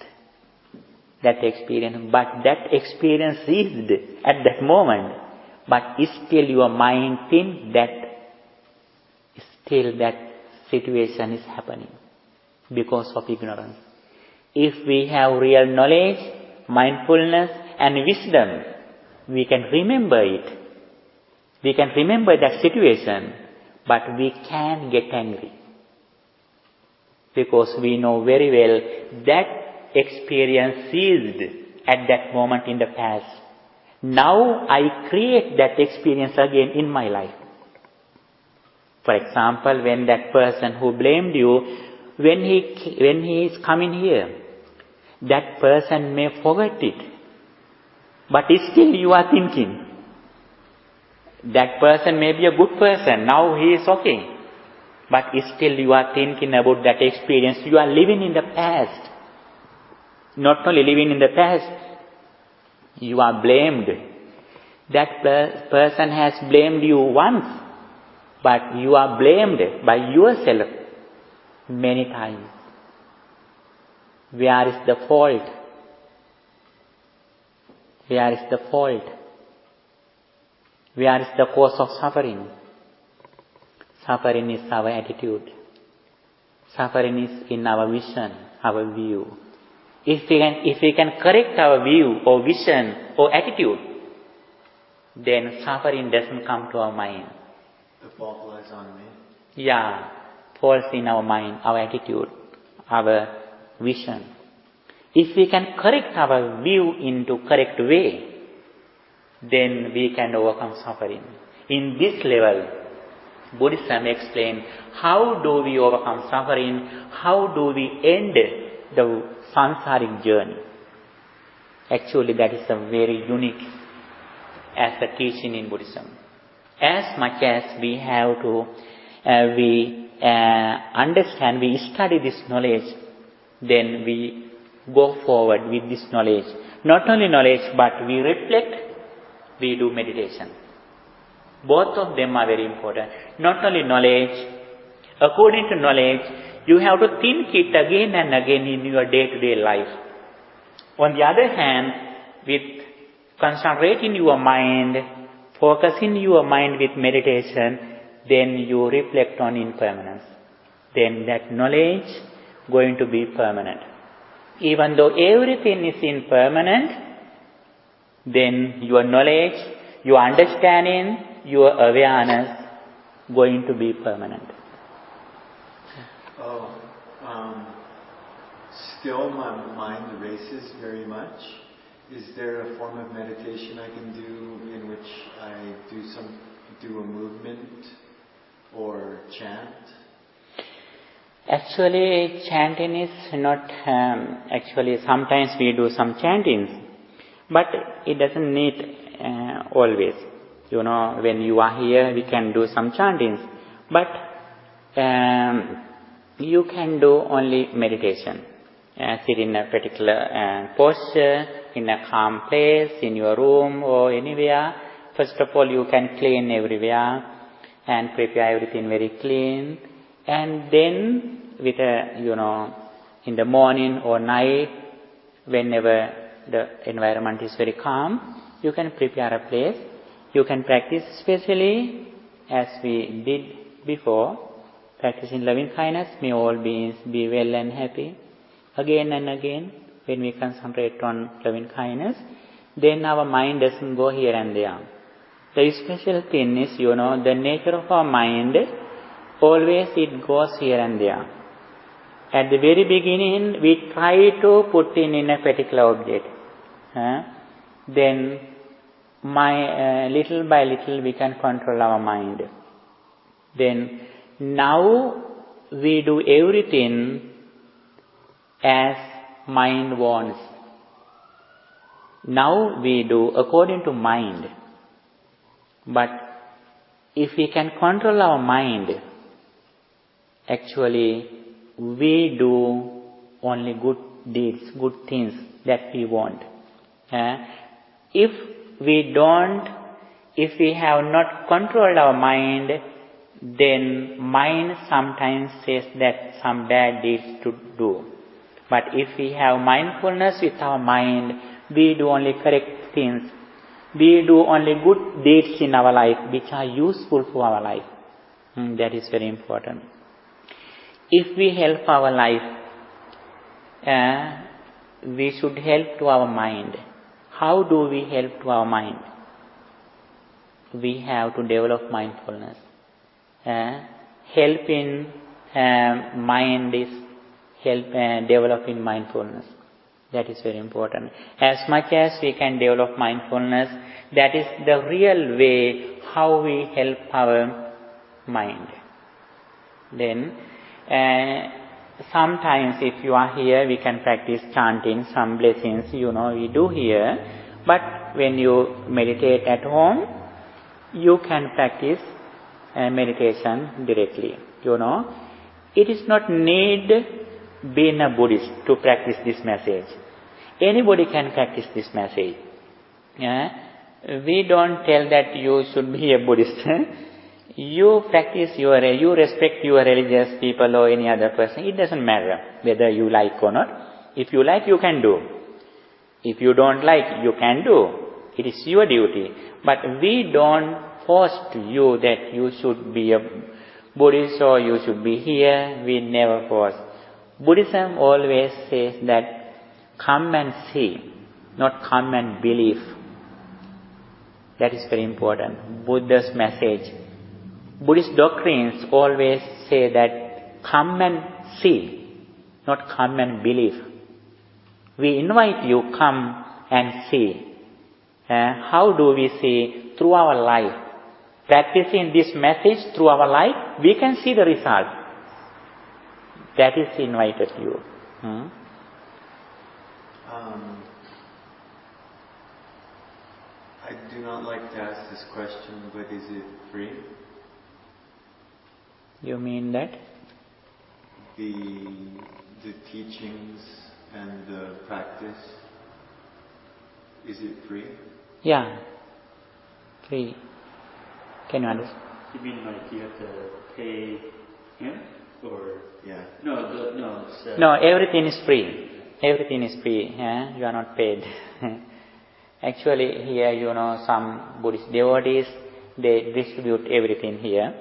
that experience. But that experience ceased at that moment. But still your mind thinks that still that situation is happening because of ignorance. If we have real knowledge, mindfulness and wisdom, we can remember it. We can remember that situation, but we can't get angry. Because we know very well that experience ceased at that moment in the past. Now I create that experience again in my life. For example, when that person who blamed you, when he is coming here, that person may forget it, but still you are thinking. That person may be a good person, now he is okay, but still you are thinking about that experience. You are living in the past. Not only living in the past, you are blamed. That person has blamed you once, but you are blamed by yourself many times. Where is the fault? Where is the fault? Where is the cause of suffering? Suffering is our attitude. Suffering is in our vision, our view. If we can correct our view or vision or attitude, then suffering doesn't come to our mind. The fault lies on me. Yeah, faults in our mind, our attitude, our vision. If we can correct our view into correct way, then we can overcome suffering. In this level, Buddhism explains how do we overcome suffering, how do we end the samsaric journey. Actually, that is a very unique as a teaching in Buddhism. As much as we have to, understand, we study this knowledge, then we go forward with this knowledge. Not only knowledge, but we reflect, we do meditation. Both of them are very important. Not only knowledge, according to knowledge, you have to think it again and again in your day-to-day life. On the other hand, with concentrating your mind, focusing your mind with meditation, then you reflect on impermanence. Then that knowledge going to be permanent. Even though everything is impermanent, then your knowledge, your understanding, your awareness going to be permanent. Still my mind races very much. Is there a form of meditation I can do in which I do a movement or chant? Actually, chanting is not, actually sometimes we do some chantings, but it doesn't need always. When you are here, we can do some chantings, but you can do only meditation. Sit in a particular posture, in a calm place, in your room or anywhere. First of all, you can clean everywhere and prepare everything very clean. And then, with in the morning or night, whenever the environment is very calm, you can prepare a place. You can practice, especially as we did before, practicing loving kindness. May all beings be well and happy. Again and again, when we concentrate on loving kindness, then our mind doesn't go here and there. The special thing is, the nature of our mind, always it goes here and there. At the very beginning, we try to put in a particular object. Then, little by little, we can control our mind. Then, now we do everything as mind wants. Now we do according to mind. But if we can control our mind, actually we do only good deeds, good things that we want. If we have not controlled our mind, then mind sometimes says that some bad deeds to do. But if we have mindfulness with our mind, we do only correct things. We do only good deeds in our life, which are useful for our life. That is very important. If we help our life, we should help to our mind. How do we help to our mind? We have to develop mindfulness. Helping mind is developing mindfulness. That is very important. As much as we can develop mindfulness, that is the real way how we help our mind. Then, sometimes if you are here, we can practice chanting some blessings, we do here. But when you meditate at home, you can practice meditation directly. It is not need being a Buddhist to practice this message. Anybody can practice this message. We don't tell that you should be a Buddhist. You practice you respect your religious people or any other person. It doesn't matter whether you like or not. If you like, you can do. If you don't like, you can do. It is your duty. But we don't force you that you should be a Buddhist or you should be here. We never force. Buddhism always says that come and see, not come and believe. That is very important. Buddha's message. Buddhist doctrines always say that come and see, not come and believe. We invite you, come and see. How do we see? Through our life. Practicing this message through our life, we can see the result. That is invited you. I do not like to ask this question, but is it free? You mean that? The teachings and the practice, is it free? Yeah, free. Can you understand? You mean like you have to pay him? Or yeah. No, everything is free. Everything is free. You are not paid. Actually, here, some Buddhist devotees, they distribute everything here.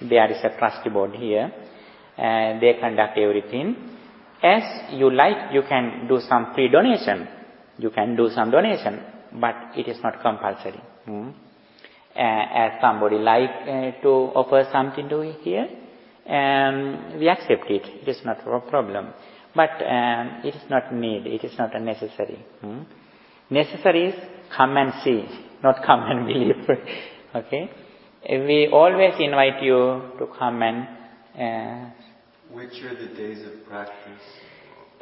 There is a trustee board here. They conduct everything. As you like, you can do some free donation. You can do some donation, but it is not compulsory. As somebody like to offer something to here, we accept it. It is not a problem. But it is not need. It is not a necessary. Necessary is come and see, not come and believe. Okay? We always invite you to come and... Which are the days of practice?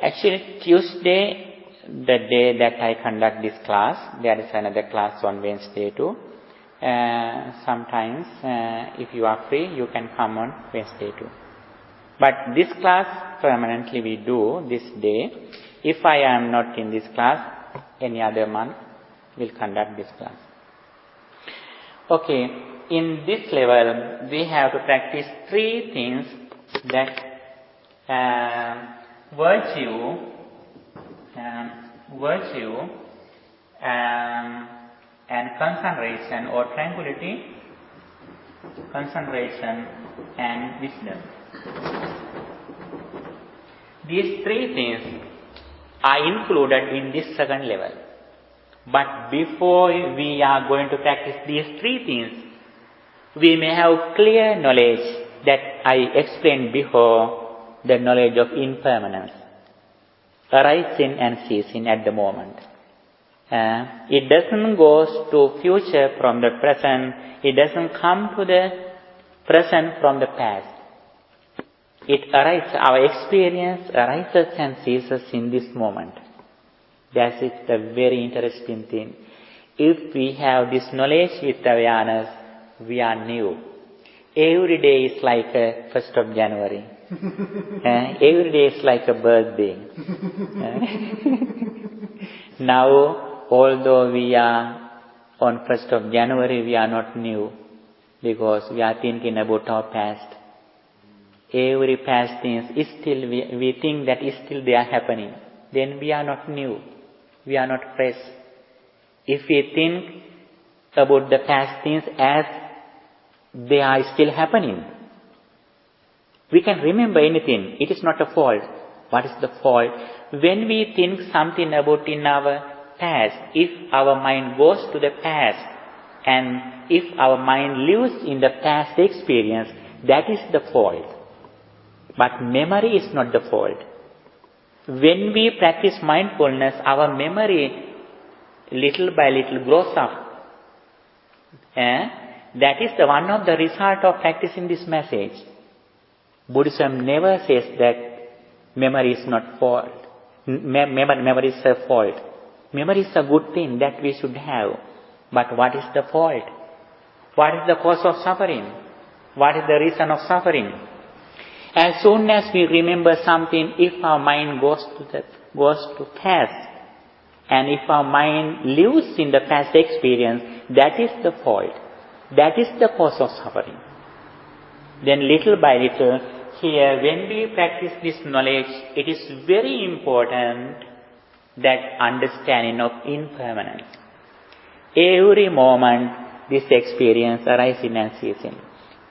Actually, Tuesday, the day that I conduct this class, there is another class on Wednesday too. Sometimes, if you are free, you can come on Wednesday too. But this class, permanently we do this day. If I am not in this class, any other month, we'll conduct this class. Okay, in this level, we have to practice three things that virtue, and concentration or tranquility, concentration and wisdom. These three things are included in this second level. But before we are going to practice these three things, we may have clear knowledge that I explained before, the knowledge of impermanence, arising and ceasing at the moment. It doesn't go to future from the present. It doesn't come to the present from the past. It arises, our experience arises and ceases in this moment. That is the very interesting thing. If we have this knowledge with awareness, we are new. Every day is like a 1st of January. Every day is like a birthday. Now, although we are on 1st of January, we are not new because we are thinking about our past. Every past things is still, we think that is still they are happening. Then we are not new. We are not fresh. If we think about the past things as they are still happening, we can remember anything. It is not a fault. What is the fault? When we think something about in our past, if our mind goes to the past and if our mind lives in the past experience, that is the fault. But memory is not the fault. when we practice mindfulness, our memory little by little grows up. That is one of the result of practicing this message. Buddhism never says that memory is not fault. Memory is a fault. Memory is a good thing that we should have. But what is the fault? What is the cause of suffering? What is the reason of suffering? As soon as we remember something, if our mind goes to past, and if our mind lives in the past experience, that is the fault. That is the cause of suffering. Then little by little, here when we practice this knowledge, it is very important that understanding of impermanence. Every moment this experience arising and ceasing.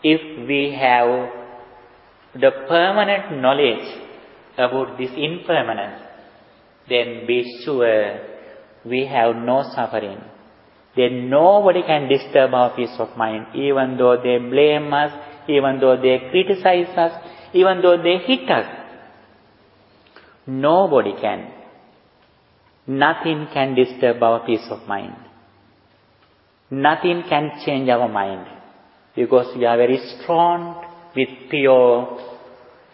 If we have the permanent knowledge about this impermanence, then be sure we have no suffering. Then nobody can disturb our peace of mind, even though they blame us, even though they criticize us, even though they hit us. Nobody can. Nothing can disturb our peace of mind. Nothing can change our mind, because we are very strong with pure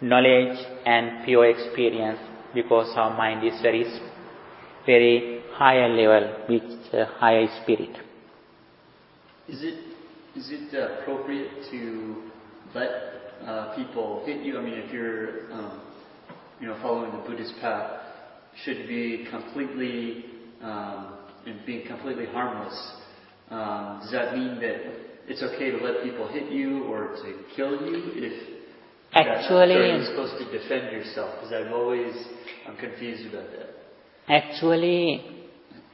knowledge and pure experience, because our mind is very higher level with a higher spirit. Is it appropriate to let people hit you? I mean, if you're following the Buddhist path, should be completely and being completely harmless. Does that mean that it's okay to let people hit you or to kill you if you're supposed to defend yourself? Because I'm confused about that. Actually,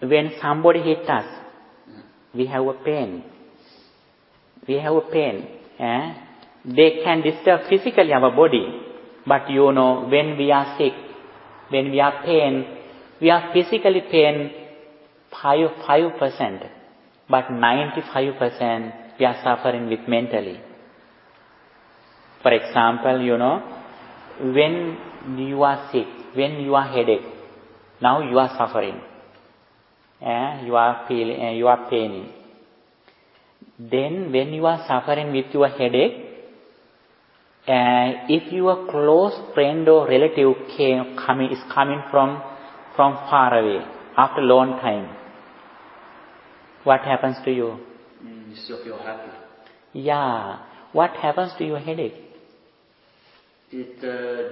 when somebody hits us, we have a pain. We have a pain. They can disturb physically our body. But when we are sick, when we are pain, we are physically pain 5%. But 95% we are suffering with mentally. For example, when you are sick, when you are headache, now you are suffering. You are feeling, you are paining. Then when you are suffering with your headache, if your close friend or relative is coming from far away after a long time, what happens to you? You still feel happy. Yeah. What happens to your headache? It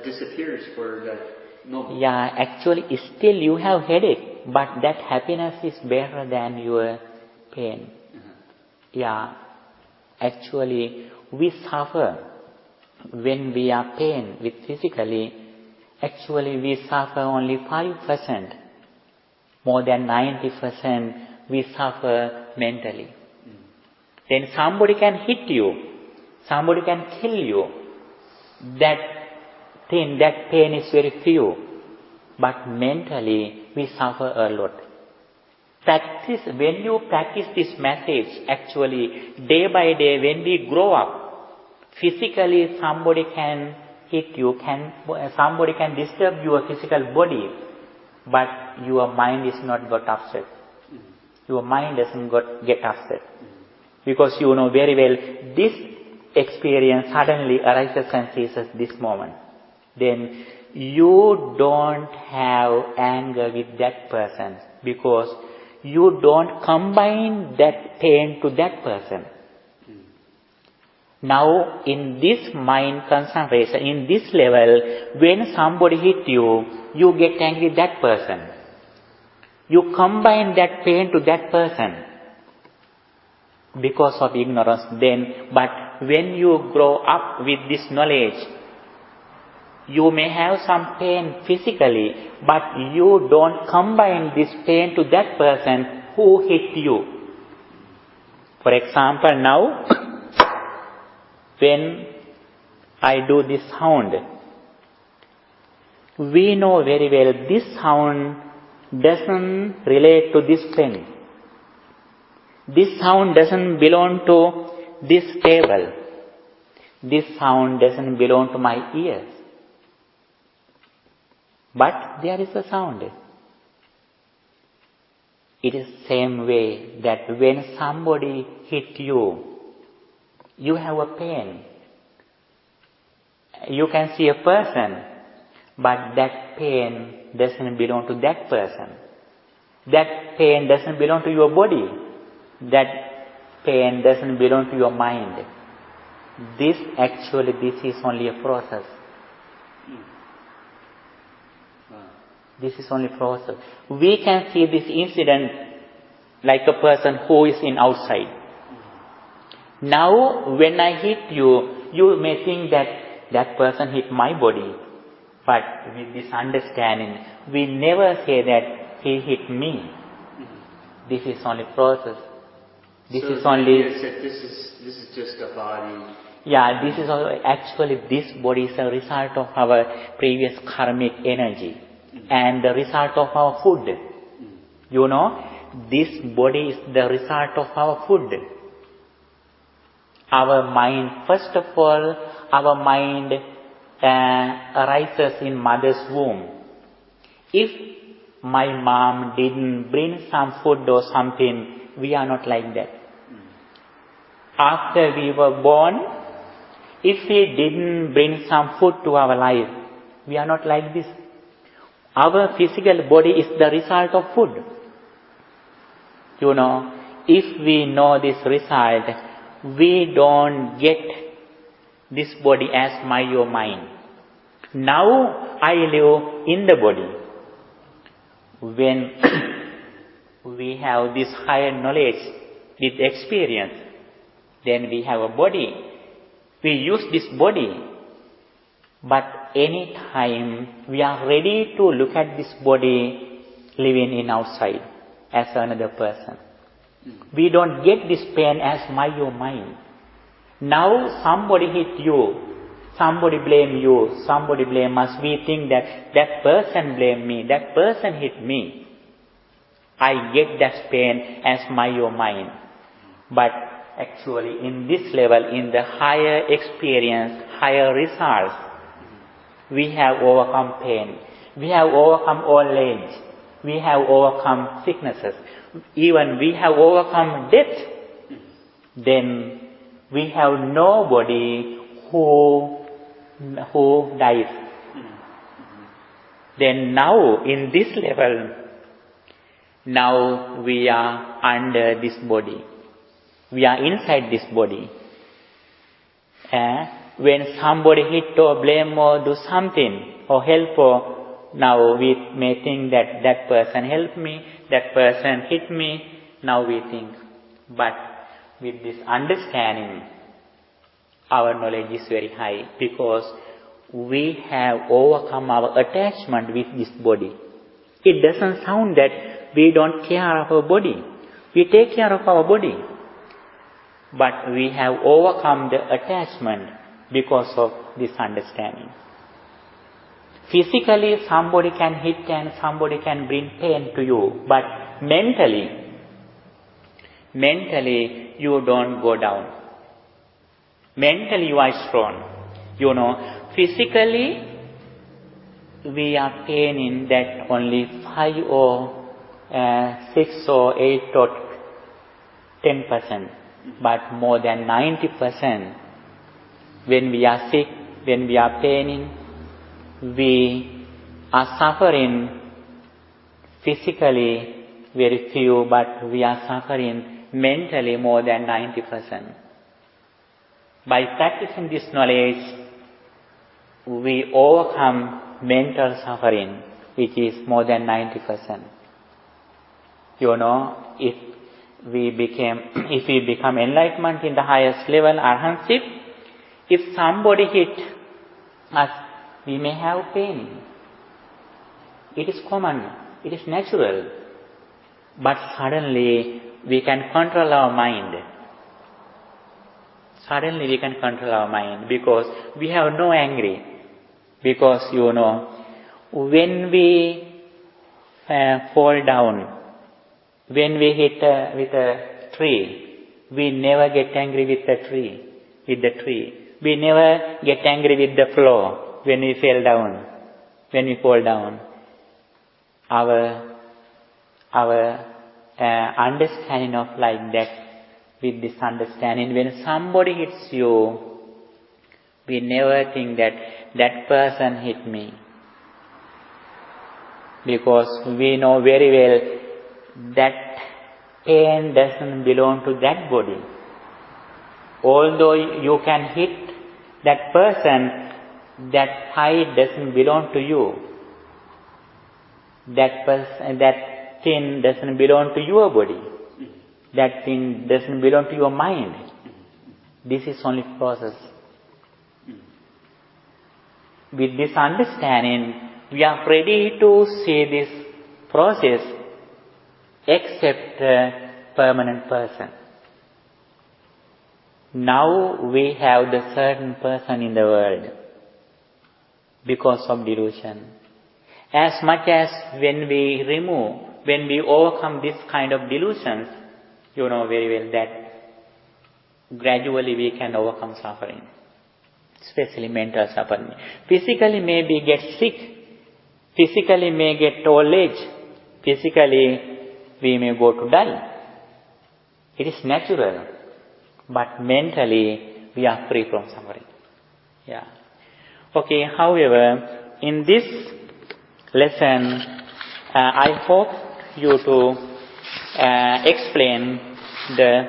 disappears for that moment. Yeah, actually still you have headache, but that happiness is better than your pain. Yeah. Actually, we suffer when we are pain with physically. Actually, we suffer only 5%. More than 90% we suffer mentally. Then somebody can hit you. Somebody can kill you. That pain is very few. But mentally, we suffer a lot. When you practice this message, actually, day by day, when we grow up, physically somebody can hit you, somebody can disturb your physical body, but your mind is not got upset. Your mind doesn't get upset. Because you know very well, this experience suddenly arises and ceases this moment. Then you don't have anger with that person, because you don't combine that pain to that person. Now, in this mind concentration, in this level, when somebody hit you, you get angry with that person. You combine that pain to that person because of ignorance. But when you grow up with this knowledge, you may have some pain physically, but you don't combine this pain to that person who hit you. For example, now, when I do this sound, we know very well this sound doesn't relate to this pen. This sound doesn't belong to this table. This sound doesn't belong to my ears. but there is a sound. It is same way that when somebody hit you, you have a pain. You can see a person, but that pain doesn't belong to that person. That pain doesn't belong to your body. That pain doesn't belong to your mind. This is only a process. This is only process. We can see this incident like a person who is in outside. Now, when I hit you, you may think that that person hit my body. But with this understanding, we never say that he hit me. This is only process. This is just a body. Yeah, this is actually this body is a result of our previous karmic energy and the result of our food. You know, this body is the result of our food. Our mind, first of all, our mind arises in mother's womb. If my mom didn't bring some food or something, we are not like that. After we were born, if he didn't bring some food to our life, we are not like this. Our physical body is the result of food. You know, if we know this result, we don't get this body as my or mine. Now I live in the body. When we have this higher knowledge, this experience, then we have a body. We use this body. But any time we are ready to look at this body living in outside as another person. We don't get this pain as my or mine. Now somebody hit you, somebody blame you, somebody blame us. We think that that person blamed me, that person hit me. I get that pain as my or mine. But actually in this level, in the higher experience, higher results, we have overcome pain. We have overcome old age. We have overcome sicknesses. Even we have overcome death. Then we have nobody who dies. Then now in this level, now we are under this body. We are inside this body. When somebody hit or blame or do something or help or, now we may think that that person helped me, that person hit me, now we think. But with this understanding, our knowledge is very high because we have overcome our attachment with this body. It doesn't sound that we don't care of our body. We take care of our body. But we have overcome the attachment because of this understanding. Physically, somebody can hit and somebody can bring pain to you. But mentally, you don't go down. Mentally, you are strong. You know, physically, we are paining that only 5 or 6 or 8 or 10%. But more than 90%, when we are sick, when we are paining, we are suffering physically very few, but we are suffering mentally more than 90%. By practicing this knowledge, we overcome mental suffering, which is more than 90%. You know, if we become enlightenment in the highest level, arhanship, if somebody hit us, we may have pain. It is common. It is natural. But suddenly we can control our mind. Suddenly we can control our mind because we have no anger. Because, you know, when we fall down, when we hit with a tree, we never get angry with the tree. We never get angry with the floor when we fell down. when we fall down, our understanding of like that, with this understanding, when somebody hits you, we never think that that person hit me. Because we know very well that pain doesn't belong to that body. Although you can hit that person, that fight doesn't belong to you. That thing doesn't belong to your body. That thing doesn't belong to your mind. This is only process. With this understanding, we are ready to see this process except a permanent person. Now we have the certain person in the world because of delusion. As much as when we overcome this kind of delusions, you know very well that gradually we can overcome suffering, especially mental suffering. Physically maybe get sick, physically may get old age, physically we may go to die. It is natural, but mentally we are free from suffering. Yeah. Okay, however, in this lesson, I hope you to explain the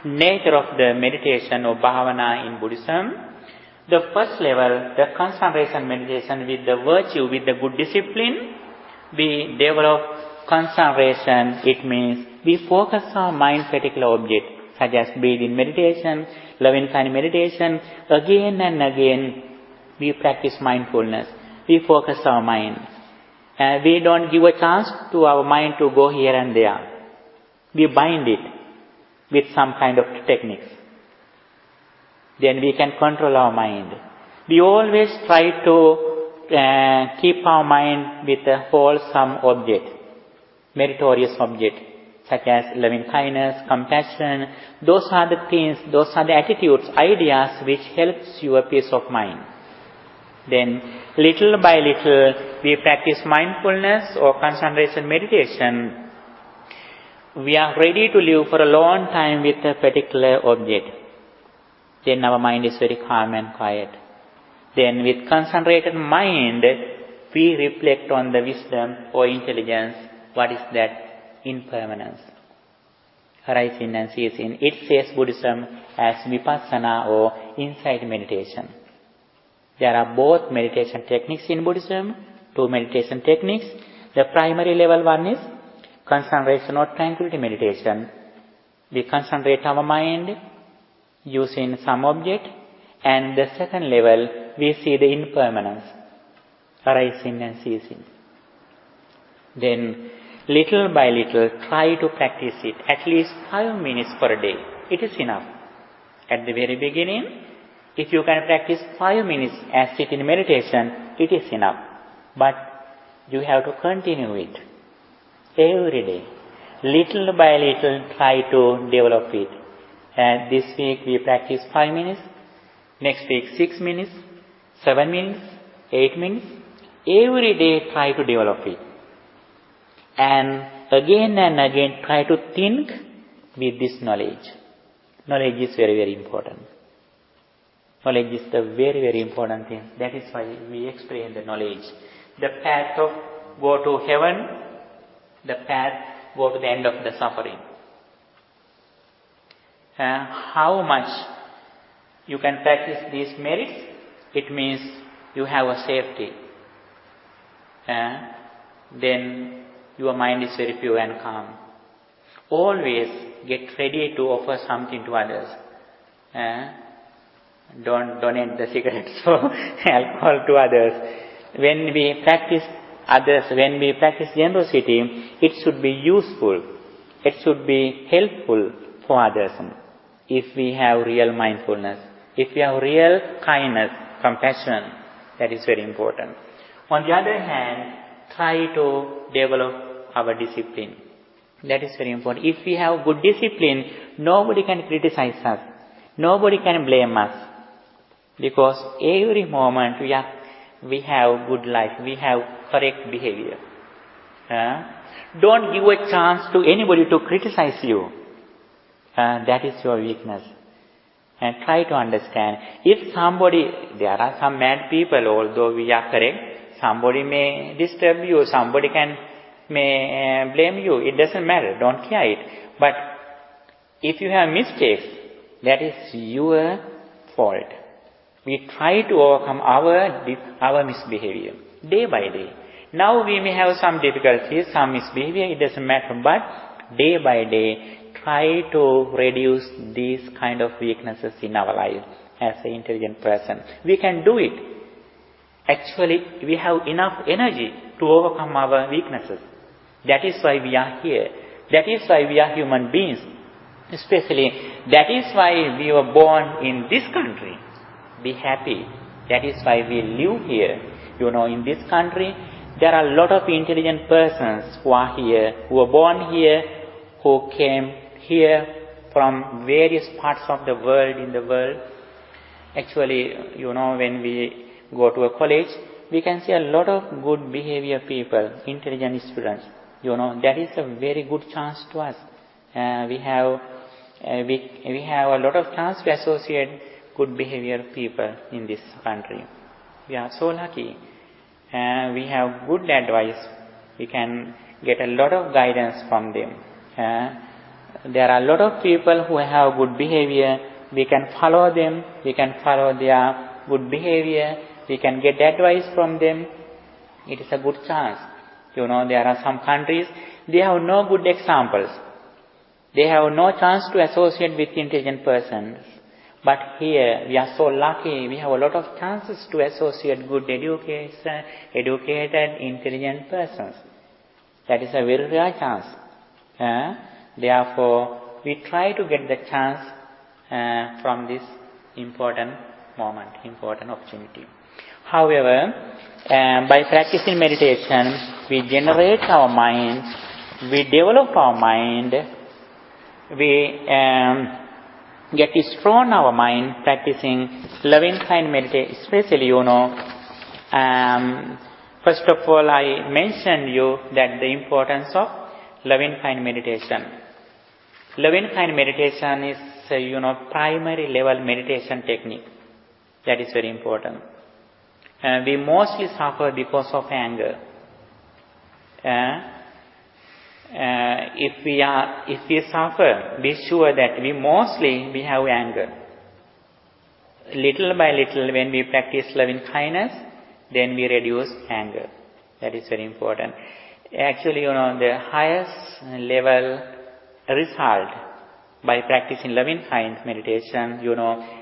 nature of the meditation or bhavana in Buddhism. The first level, the concentration meditation with the virtue, with the good discipline, we develop concentration. It means we focus our mind particular object, such as breathing meditation, loving kind meditation. Again and again, we practice mindfulness. We focus our mind. We don't give a chance to our mind to go here and there. We bind it with some kind of techniques. Then we can control our mind. We always try to keep our mind with a wholesome object, meritorious object, such as loving kindness, compassion. Those are the things, those are the attitudes, ideas which helps your peace of mind. Then, little by little, we practice mindfulness or concentration meditation. We are ready to live for a long time with a particular object. Then our mind is very calm and quiet. Then with concentrated mind, we reflect on the wisdom or intelligence. What is that? Impermanence. Arising and ceasing. It says Buddhism as vipassana or insight meditation. There are both meditation techniques in Buddhism, two meditation techniques. The primary level one is concentration or tranquility meditation. We concentrate our mind using some object, and the second level we see the impermanence, arising and ceasing. Then little by little try to practice it, at least 5 minutes per day. It is enough. At the very beginning, if you can practice 5 minutes as sit in meditation, it is enough. But you have to continue it every day. Little by little try to develop it. And this week we practice 5 minutes, next week 6 minutes, 7 minutes, 8 minutes. Every day try to develop it. And again try to think with this knowledge. Knowledge is very, very important. Knowledge is the very, very important thing. That is why we explain the knowledge. The path of go to heaven, the path go to the end of the suffering. How much you can practice these merits, it means you have a safety. Then your mind is very pure and calm. Always get ready to offer something to others. Don't donate the cigarettes or alcohol to others. When we practice others, when we practice generosity, it should be useful. It should be helpful for others. If we have real mindfulness, if we have real kindness, compassion, that is very important. On the other hand, try to develop our discipline. That is very important. If we have good discipline, nobody can criticize us. Nobody can blame us. Because every moment we are we have good life, we have correct behavior. Don't give a chance to anybody to criticize you. That is your weakness. And try to understand. If somebody, there are some mad people, although we are correct, somebody may disturb you, somebody may blame you. It doesn't matter. Don't care it. But if you have mistakes, that is your fault. We try to overcome our misbehavior day by day. Now we may have some difficulties, some misbehavior, it doesn't matter. But day by day, try to reduce these kind of weaknesses in our life as an intelligent person. We can do it. Actually, we have enough energy to overcome our weaknesses. That is why we are here. That is why we are human beings. Especially, that is why we were born in this country. Be happy. That is why we live here. In this country, there are a lot of intelligent persons who are here, who were born here, who came here from various parts of the world, in the world. Actually, when we go to a college, we can see a lot of good behavior people, intelligent students. That is a very good chance to us. We have a lot of chance to associate good behavior people in this country. We are so lucky. We have good advice. We can get a lot of guidance from them. There are a lot of people who have good behavior. We can follow them. We can follow their good behavior. We can get advice from them. It is a good chance. There are some countries, they have no good examples. They have no chance to associate with intelligent persons. But here, we are so lucky. We have a lot of chances to associate good educated, intelligent persons. That is a very rare chance. Therefore, we try to get the chance from this important moment, important opportunity. However, by practicing meditation, we generate our mind, we develop our mind, we get strong our mind practicing loving kind meditation. Especially, first of all, I mentioned you that the importance of loving kind meditation. Loving kind meditation is, primary level meditation technique. That is very important. We mostly suffer because of anger. If we suffer, be sure that we have anger. Little by little, when we practice loving kindness, then we reduce anger. That is very important. Actually, the highest level result by practicing loving kind meditation,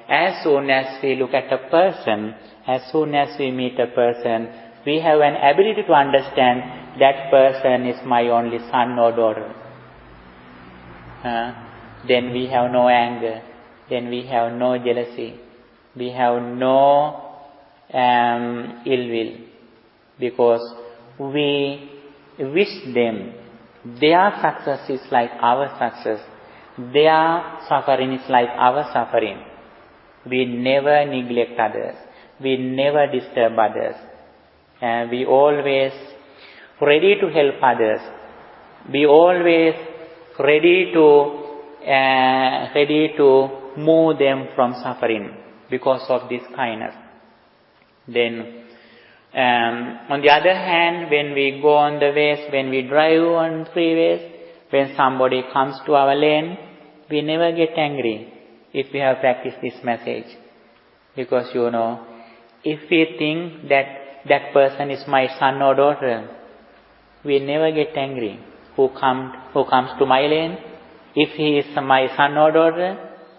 as soon as we look at a person, as soon as we meet a person, we have an ability to understand that person is my only son or daughter. Then we have no anger. Then we have no jealousy. We have no ill will. Because we wish them, their success is like our success. Their suffering is like our suffering. We never neglect others. We never disturb others. We always ready to help others. We always ready to move them from suffering because of this kindness. Then, on the other hand, when we go on the ways, when we drive on freeways, when somebody comes to our lane, we never get angry if we have practiced this message. Because if we think that person is my son or daughter, we never get angry. Who comes to my lane, if he is my son or daughter,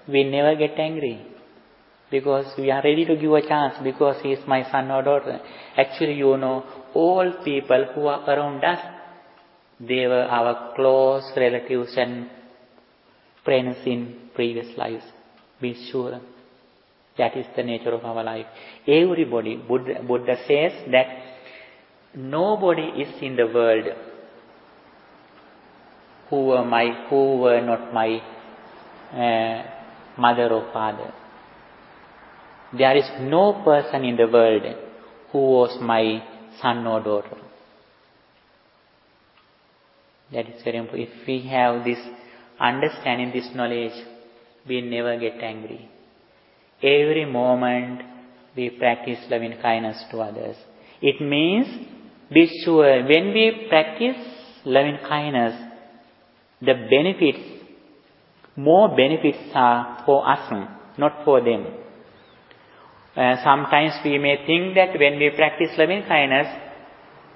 we never get angry. Because we are ready to give a chance because he is my son or daughter. Actually, all people who are around us, they were our close relatives and friends in previous lives. Be sure. That is the nature of our life. Everybody, Buddha says that nobody is in the world who were not my mother or father. There is no person in the world who was my son or daughter. That is very important. If we have this understanding, this knowledge, we never get angry. Every moment we practice loving kindness to others. It means, be sure, when we practice loving kindness, the benefits, more benefits are for us, not for them. Sometimes we may think that when we practice loving kindness,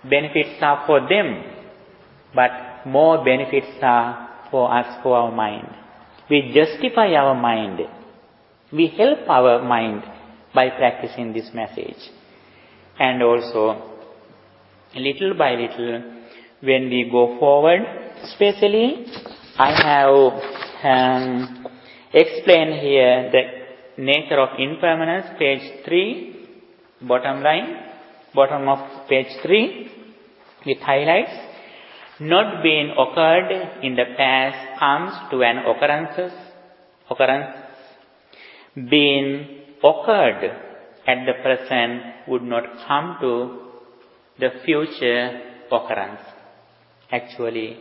benefits are for them, but more benefits are for us, for our mind. We justify our mind. We help our mind by practicing this message. And also, little by little, when we go forward, especially, I have explained here the nature of impermanence, page 3, bottom line, bottom of page 3, with highlights. Not being occurred in the past comes to an occurrence. Being occurred at the present would not come to the future occurrence. Actually,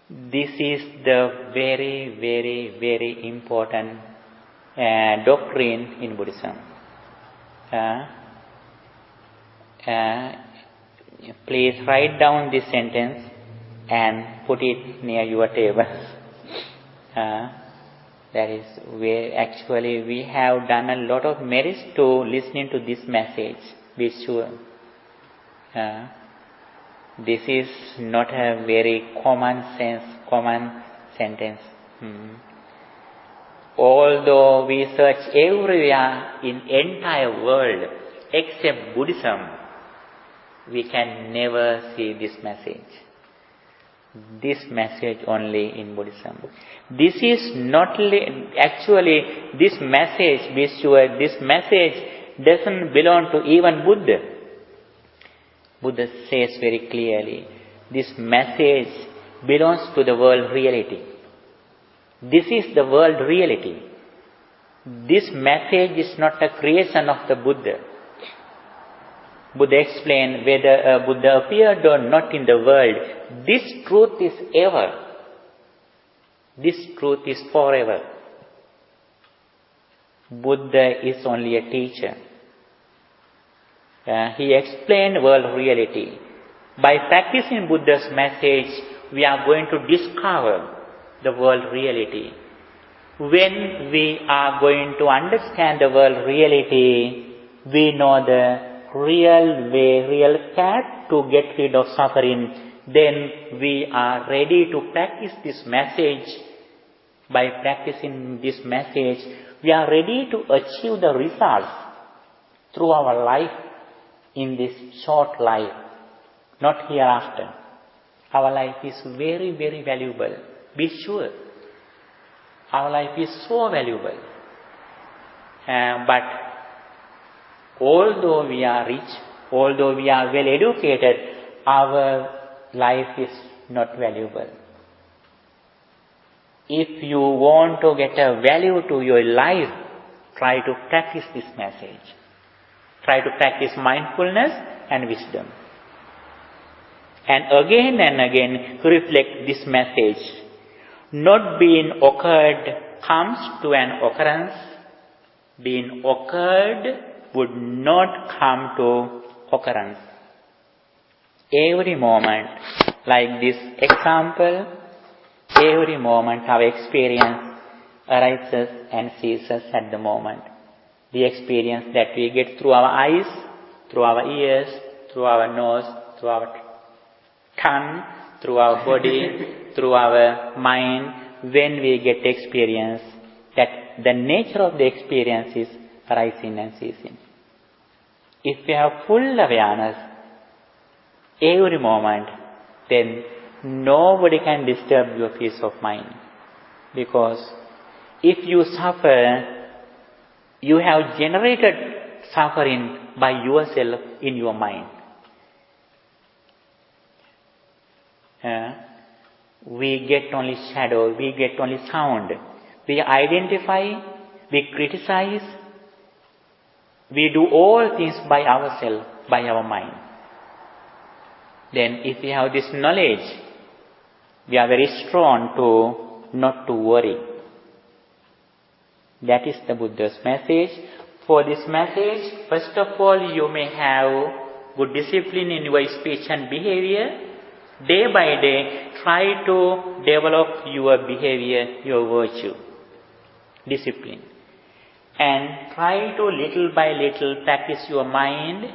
this is the very, very, very important doctrine in Buddhism. Please write down this sentence and put it near your table. That is where actually we have done a lot of merits to listening to this message. Be sure. This is not a very common sentence. Although we search everywhere in entire world except Buddhism, we can never see this message. This message only in Buddhism. This is not actually this message. Be sure this message doesn't belong to even Buddha. Buddha says very clearly, this message belongs to the world reality. This is the world reality. This message is not a creation of the Buddha. Buddha explained whether Buddha appeared or not in the world, this truth is ever. This truth is forever. Buddha is only a teacher. He explained world reality. By practicing Buddha's message, we are going to discover the world reality. When we are going to understand the world reality, we know the real way, real path to get rid of suffering. Then we are ready to practice this message. By practicing this message, we are ready to achieve the results through our life in this short life, not hereafter. Our life is very, very valuable. Be sure. Our life is so valuable. But although we are rich, although we are well educated, our life is not valuable. If you want to get a value to your life, try to practice this message. Try to practice mindfulness and wisdom. And again reflect this message. Not being occurred comes to an occurrence. Being occurred would not come to occurrence. Every moment, like this example, every moment our experience arises and ceases at the moment. The experience that we get through our eyes, through our ears, through our nose, through our tongue, through our body, through our mind, when we get experience, that the nature of the experience is arising and ceasing. If we have full awareness every moment, then nobody can disturb your peace of mind. Because if you suffer, you have generated suffering by yourself in your mind. We get only shadow, we get only sound. We identify, we criticize, we do all things by ourselves, by our mind. Then if we have this knowledge, we are very strong to not to worry. That is the Buddha's message. For this message, first of all, you may have good discipline in your speech and behavior. Day by day, try to develop your behavior, your virtue, discipline. And try to little by little practice your mind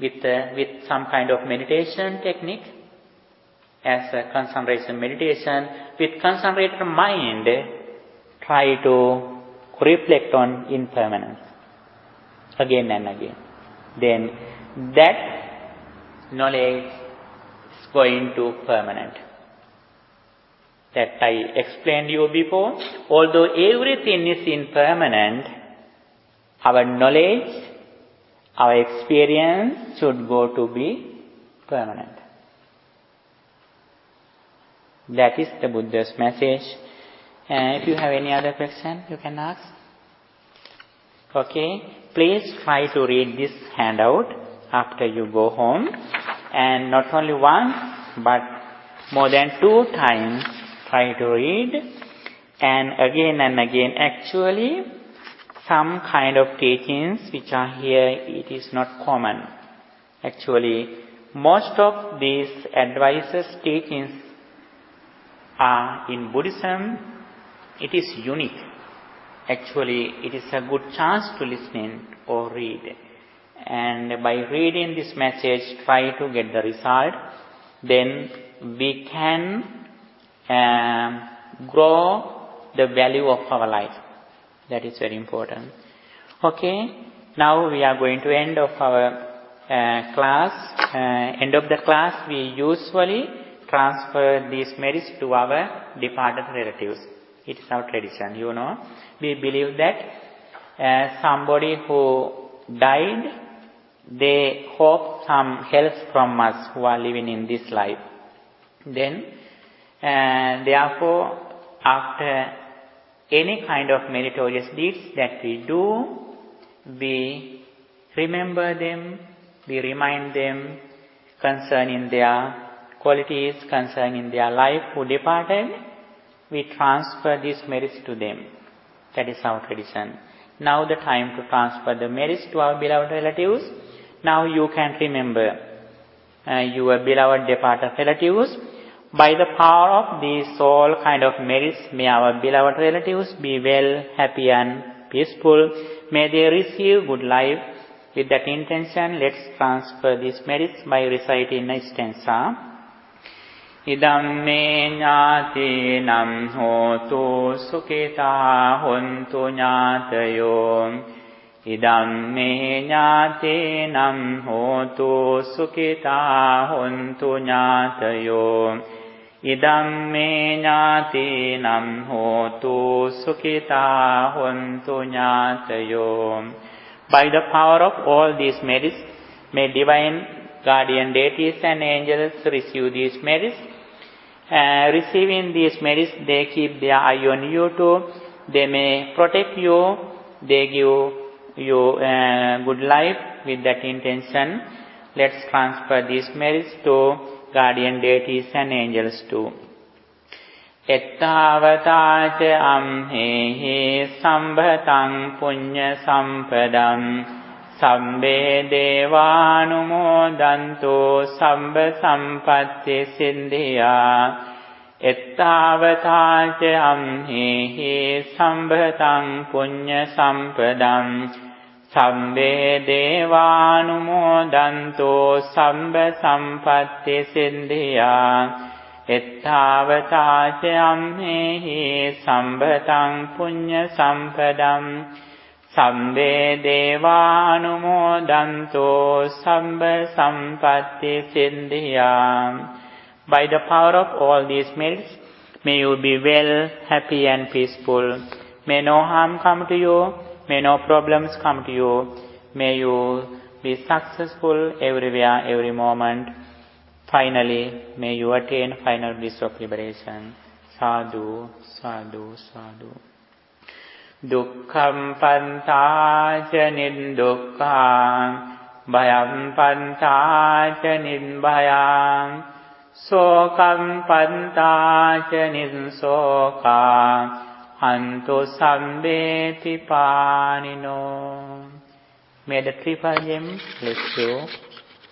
with some kind of meditation technique, as a concentration meditation. With concentrated mind, try to reflect on impermanence again and again. Then that knowledge is going to permanent. That I explained you before. Although everything is impermanent, our knowledge, our experience should go to be permanent. That is the Buddha's message. If you have any other question, you can ask. Okay, please try to read this handout after you go home, and not only once, but more than 2 times try to read, and again. Actually, some kind of teachings which are here, it is not common. Actually, most of these advices, teachings are in Buddhism. It is unique. Actually, it is a good chance to listen or read. And by reading this message, try to get the result. Then we can grow the value of our life. That is very important. Okay, now we are going to end of our class. End of the class, we usually transfer these merits to our departed relatives. It is our tradition, you know. We believe that somebody who died, they hope some help from us who are living in this life. Then, therefore, after any kind of meritorious deeds that we do, we remember them, we remind them concerning their qualities, concerning their life who departed. We transfer these merits to them. That is our tradition. Now the time to transfer the merits to our beloved relatives. Now you can remember your beloved departed relatives. By the power of these all kind of merits, may our beloved relatives be well, happy and peaceful. May they receive good life. With that intention, let's transfer these merits by reciting a stanza. Idam me ñātīnam hotu sukita hontu ñātayo. Idam me ñātīnam hotu sukita hontu ñātayo. Idam me ñātīnam hotu sukita hontu ñātayo. By the power of all these merits, may divine guardian deities and angels receive these merits. Receiving these merits, they keep their eye on you too. They may protect you. They give you good life. With that intention, let's transfer these merits to guardian deities and angels too. Ettavataca amhehi sambhatang punya sampadam. Sabbe devanumodanto sabba sampatti sindhya. Ettavataca amhehi sambhatang punya sampadam. Sabbe devanumodanto sabba sampatti sindhya. Ettavataca amhehi sambhatang punya sampadam. Sabbe devanumodanto sabba sampatti sindhya. By the power of all these merits, may you be well, happy and peaceful. May no harm come to you. May no problems come to you. May you be successful everywhere, every moment. Finally, may you attain final bliss of liberation. Sadhu, sadhu, sadhu. Dukkhaṃ pantā ca niddukkhaṃ bhayaṃ pantā ca nibbayaṃ sokaṃ pantā ca nissokāṃ antu sabbeti pānino. May the triple gems bless you.